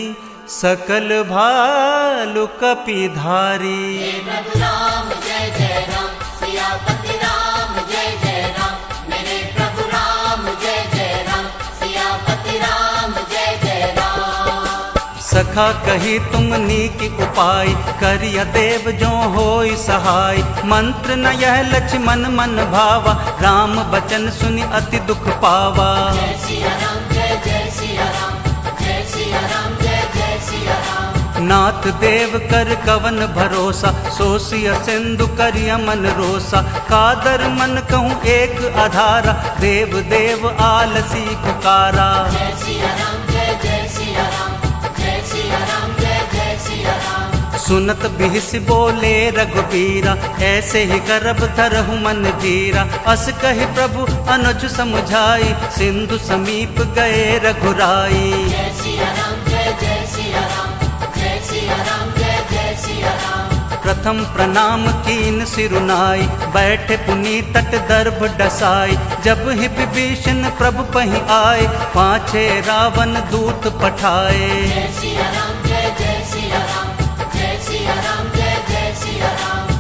सकल भालु कपिधारी। हे प्रभु राम जय जय राम, सियापति राम जय जय राम, मेरे प्रभु राम जय जय राम, सियापति राम जय जय राम। सखा कही तुम नीकी उपाय, करिय देव जो होई सहाय, मंत्र न यह लक्ष्मण मन भावा, राम बचन सुनि अति दुख पावा। जय सिया राम जय जय सिया राम, जय सिया राम जय जय सिया राम। नाथ देव कर कवन भरोसा, सोसिय सिंधु करिय मन रोसा, कादर मन कहूँ एक आधारा, देव देव आलसी पुकारा। जय सिया राम जय जय सिया राम, जय सिया राम जय जय सिया राम। सुनत बिहस बोले रघुबीरा, ऐसे ही करब धरहु मन धीरा, अस कहि प्रभु अनुज समझाई, सिंधु समीप गए रघुराई। जय सिया राम जय जय सिया राम, जय सिया राम जय जय सिया राम। प्रथम प्रणाम कीन सिरुनाई, बैठे पुनी तट दर्भ डसाई, जब ही विभीषण प्रभु पहि आए, पाछे रावण दूत पठाए। जय सिया राम जय जय सिया राम, जय सिया राम जय जय सिया राम।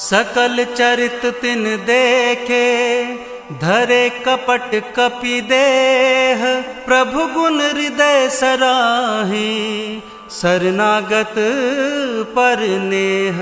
सकल चरित तिन देखे, धरे कपट कपि देह, प्रभु गुण हृदय सराही, शरणागत पर नेह।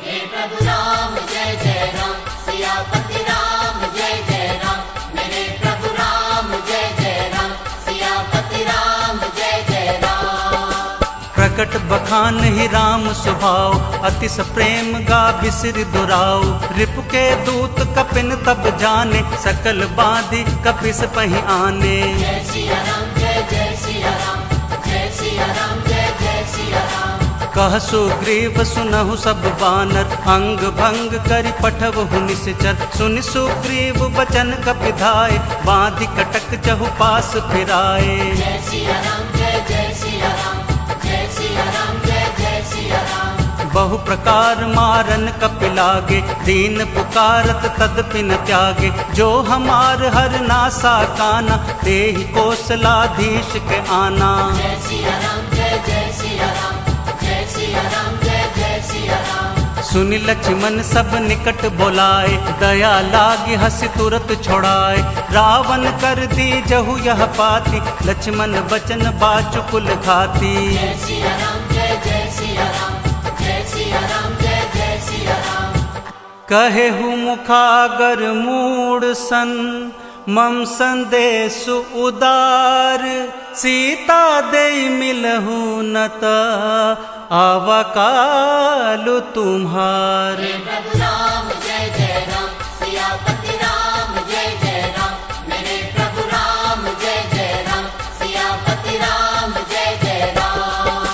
हे प्रभु राम जय जय राम, सियापति राम जय जय राम, मेरे प्रभु राम जय जय राम, सियापति राम जय जय राम। प्रकट बखान ही राम स्वभाव, अतिश प्रेम गा बिसरि दुराव, रिपु के दूत कपिन तब जाने, सकल बाधि कपिस पहि आने। जय सिया राम जय जय सिया राम, जय सिया राम जय जय सिया राम। कह सुग्रीव सुनहु सब बानर, अंग भंग करि पठवहु निश्चर, सुनि सुग्रीव बचन कपिधाय, बांधि कटक चहु पास फिराए। जय सिया राम जय जय सिया राम, जय सिया राम जय जय सिया राम। बहु प्रकार मारन कपिलागे, दीन पुकारत तदपि न त्यागे, जो हमार हर नासा काना, तेहि कौशलाधीश के आना। जय सिया राम जय जय सिया राम, जय सिया राम जय जय सिया राम। सुनि लक्ष्मण सब निकट बोलाए, दया लागी हंसी तुरत छोड़ाए, रावण कर दी जहु यह पाती, लक्ष्मण बचन बाचु कुल घाती। जय सिया राम जय जय सिया राम, जय सिया राम जय जय सिया राम। कहेहु मुखागर मूढ़ सन, मम संदेशु उदार सीता दे मिलहु नत आवकालु तुम्हार। प्रभु राम जय जय राम सियापति राम जय जय राम मेरे प्रभु राम जय जय राम सियापति राम जय जय राम।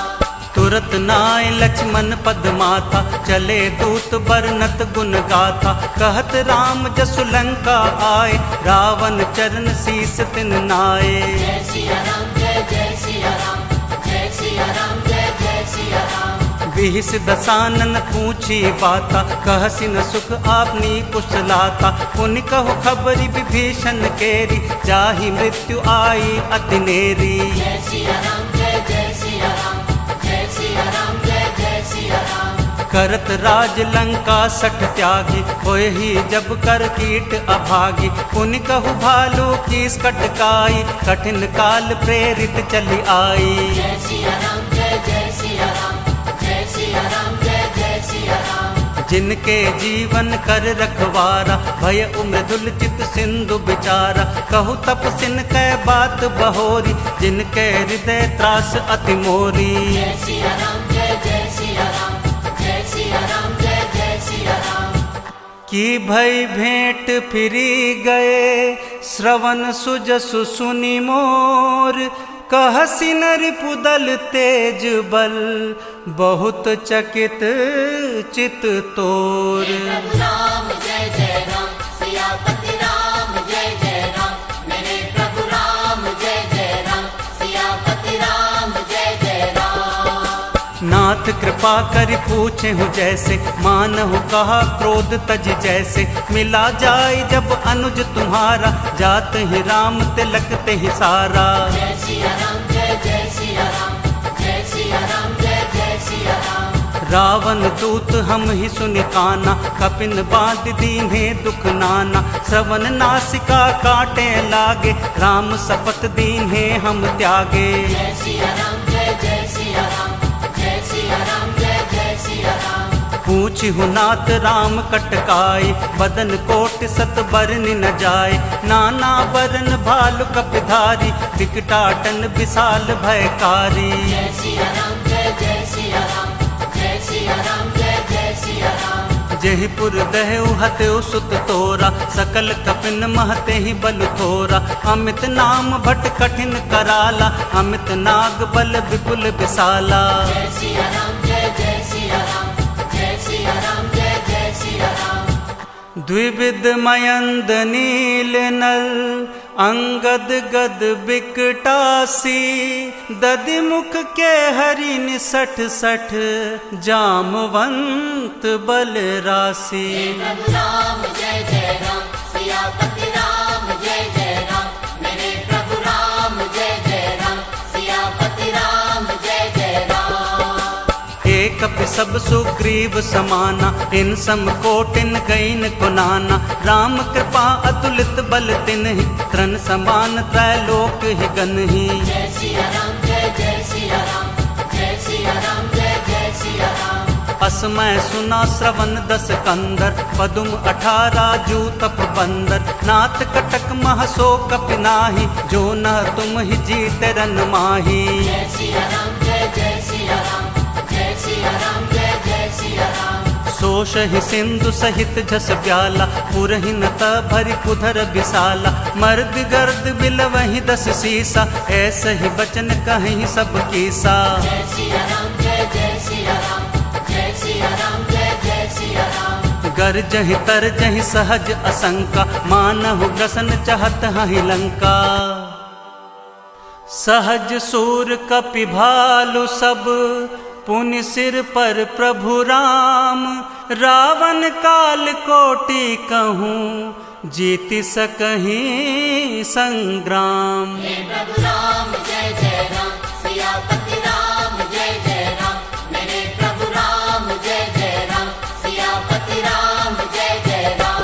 तुरत नाय लक्ष्मण पद माथा चले दूत बरनत गुण गाथा कहत राम जसु लंका आए रावण चरण शीस तिन नाये। जय सिया राम जय जय सिया राम जय सिया राम जय जय सिया राम। विहिस दसानन पूछी बाता कहसि न सुख आपनी कुशलाता पुनि कहु खबरी विभीषण केरी जाहि मृत्यु आई अति नेरी। जय सिया राम जय जय सिया राम जय सिया राम जय जय सिया राम। करत राज लंका सठ त्यागी होय ही जब कर कीट अभागी पुनि कहु भालू कीस कटकाई कठिन काल प्रेरित चली आई। जय सिया राम जय जय सिया राम जय सिया राम जय जय सिया राम। जिनके जीवन कर रखवारा भय उमृदुल चित सिंधु बिचारा कहु तपसिन कै बात बहोरी जिनके हृदय त्रास अति मोरी। जय सिया राम जय जय सिया राम जय सिया राम जय जय सिया राम। की भई भेंट फिरी गए श्रवण सुजसु सुनि मोर कहसि नरिपुदल तेज बल बहुत चकित चित तोर। प्रभु राम जय जय राम सियापति राम जय जय राम मेरे प्रभु राम जय जय राम सियापति राम जय जय राम। नाथ कृपा करि पूछे हूँ जैसे मानहु कहा क्रोध तज जैसे मिला जाय जब अनुज तुम्हारा जात ही राम तिलक ते ही सारा। जय सिया राम जय जय सिया राम जय सिया राम जय जय सिया राम। रावण दूत हम ही सुनि काना कपिन बांध दीन्हे दुख नाना श्रवण नासिका काटे लागे राम शपथ दीन्हे हम त्यागे। जय सिया राम जय जय सिया राम जय सिया राम जय जय सिया राम। पूछहु नाथ राम कटकाई बदन कोट सत बरनि न जाय नाना बरन भालु कपिधारी विकटाटन विशाल भयकारी। जय सिया राम जय जय सिया राम जय सिया राम जय जय सिया राम। जयपुर दहु हतेउ सुत तोरा सकल कपिन महते ही बल थोरा अमित नाम भट कठिन कराला अमित नाग बल विपुल विशाला। जय सिया राम जय जय सिया राम जय सिया राम जय जय सिया राम। द्विविध मयंद नील नल अंगद गद बिकटासी दधिमुख के हरि निसठ सठ जामवंत बल राशि। प्रभु राम जय जय राम सियापति राम जय जय राम मेरे प्रभु राम जय जय राम सियापति राम जय जय राम। एक सब सुग्रीव समाना इन सम कोटिन गईन कुनाना राम कृपा अतुलित बल तिन्हि तृण समान त्रैलोक ही गनहि। जय सिया राम जय जय सिया राम जय सिया राम जय जय सिया राम। असमय सुना श्रवण दस कंदर पदुम 18 जू तप बंदर नाथ कटक महसो कपिनाही जो न तुम ही जीत रन माही। जय सिया राम जय जय सिया राम जय सिया राम जय जय सिया राम। सोष ही सिंधु सहित झस प्याला पुरहिन त भरि कुधर विशाला मर्द गर्द बिल वही 10 सीसा ऐसे ही बचन कहीं सब कीसा। जय सिया राम जय जय सिया राम जय सिया राम जय जय सिया राम। गरजहि तरजहि सहज असंका मानहु ग्रसन चहत हहि लंका सहज सूर कपि भालु सब पुनि सिर पर प्रभु राम रावण काल कोटि कहूँ जीति सकहीं संग्राम। हे प्रभु राम जय जय राम सियापति राम जय जय राम मेरे प्रभु राम जय जय राम सियापति राम जय जय राम।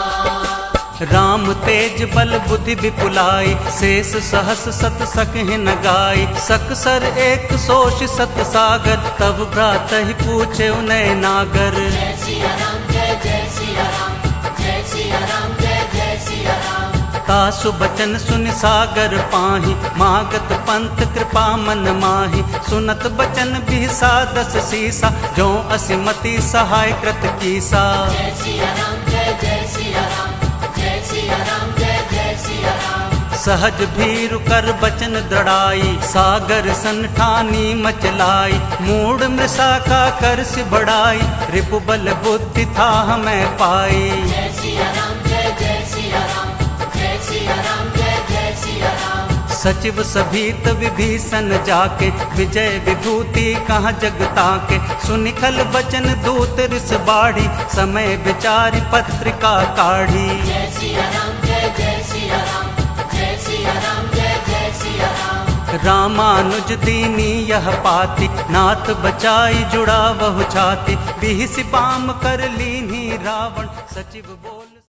राम तेज बल बुद्धि विपुलाई शेष सहस सत सकहि न गाय सकसर एक सोष सत सागर तब भ्रातहि पूछे नय नागर। जय सिया राम जय जय सिया राम जय सिया राम जय जय सिया राम। तासु बचन सुन सागर पाही, मागत पंथ कृपा मन माही। सुनत बचन बिहसा दस सीसा, जो असिमति सहाय कृत कीसा। जय सिया राम जय जय सिया राम, जय सिया राम जय जय सिया राम। सहज भीरु कर बचन दृढ़ाई, सागर सन ठानी मचलाई। मूढ़ मृषा का कर से बढ़ाई, रिपु बल बुद्धि था हमें पाई। जय सिया राम जय जय सिया राम, जय सिया राम जय जय सिया राम। सचिव सभीत विभीषण जाके, विजय विभूति कहाँ जगता के। सुनिखल बचन दूत रिस बाढ़ी, समय विचारी पत्रिका काढ़ी। जय सिया राम जय जय सिया राम, जय सिया राम जय जय सिया राम। रामानुज दीनी यह पाती, नाथ बचाई जुड़ा बहु छाती। बिहि सिपाम कर लीन्ही रावण, सचिव बोल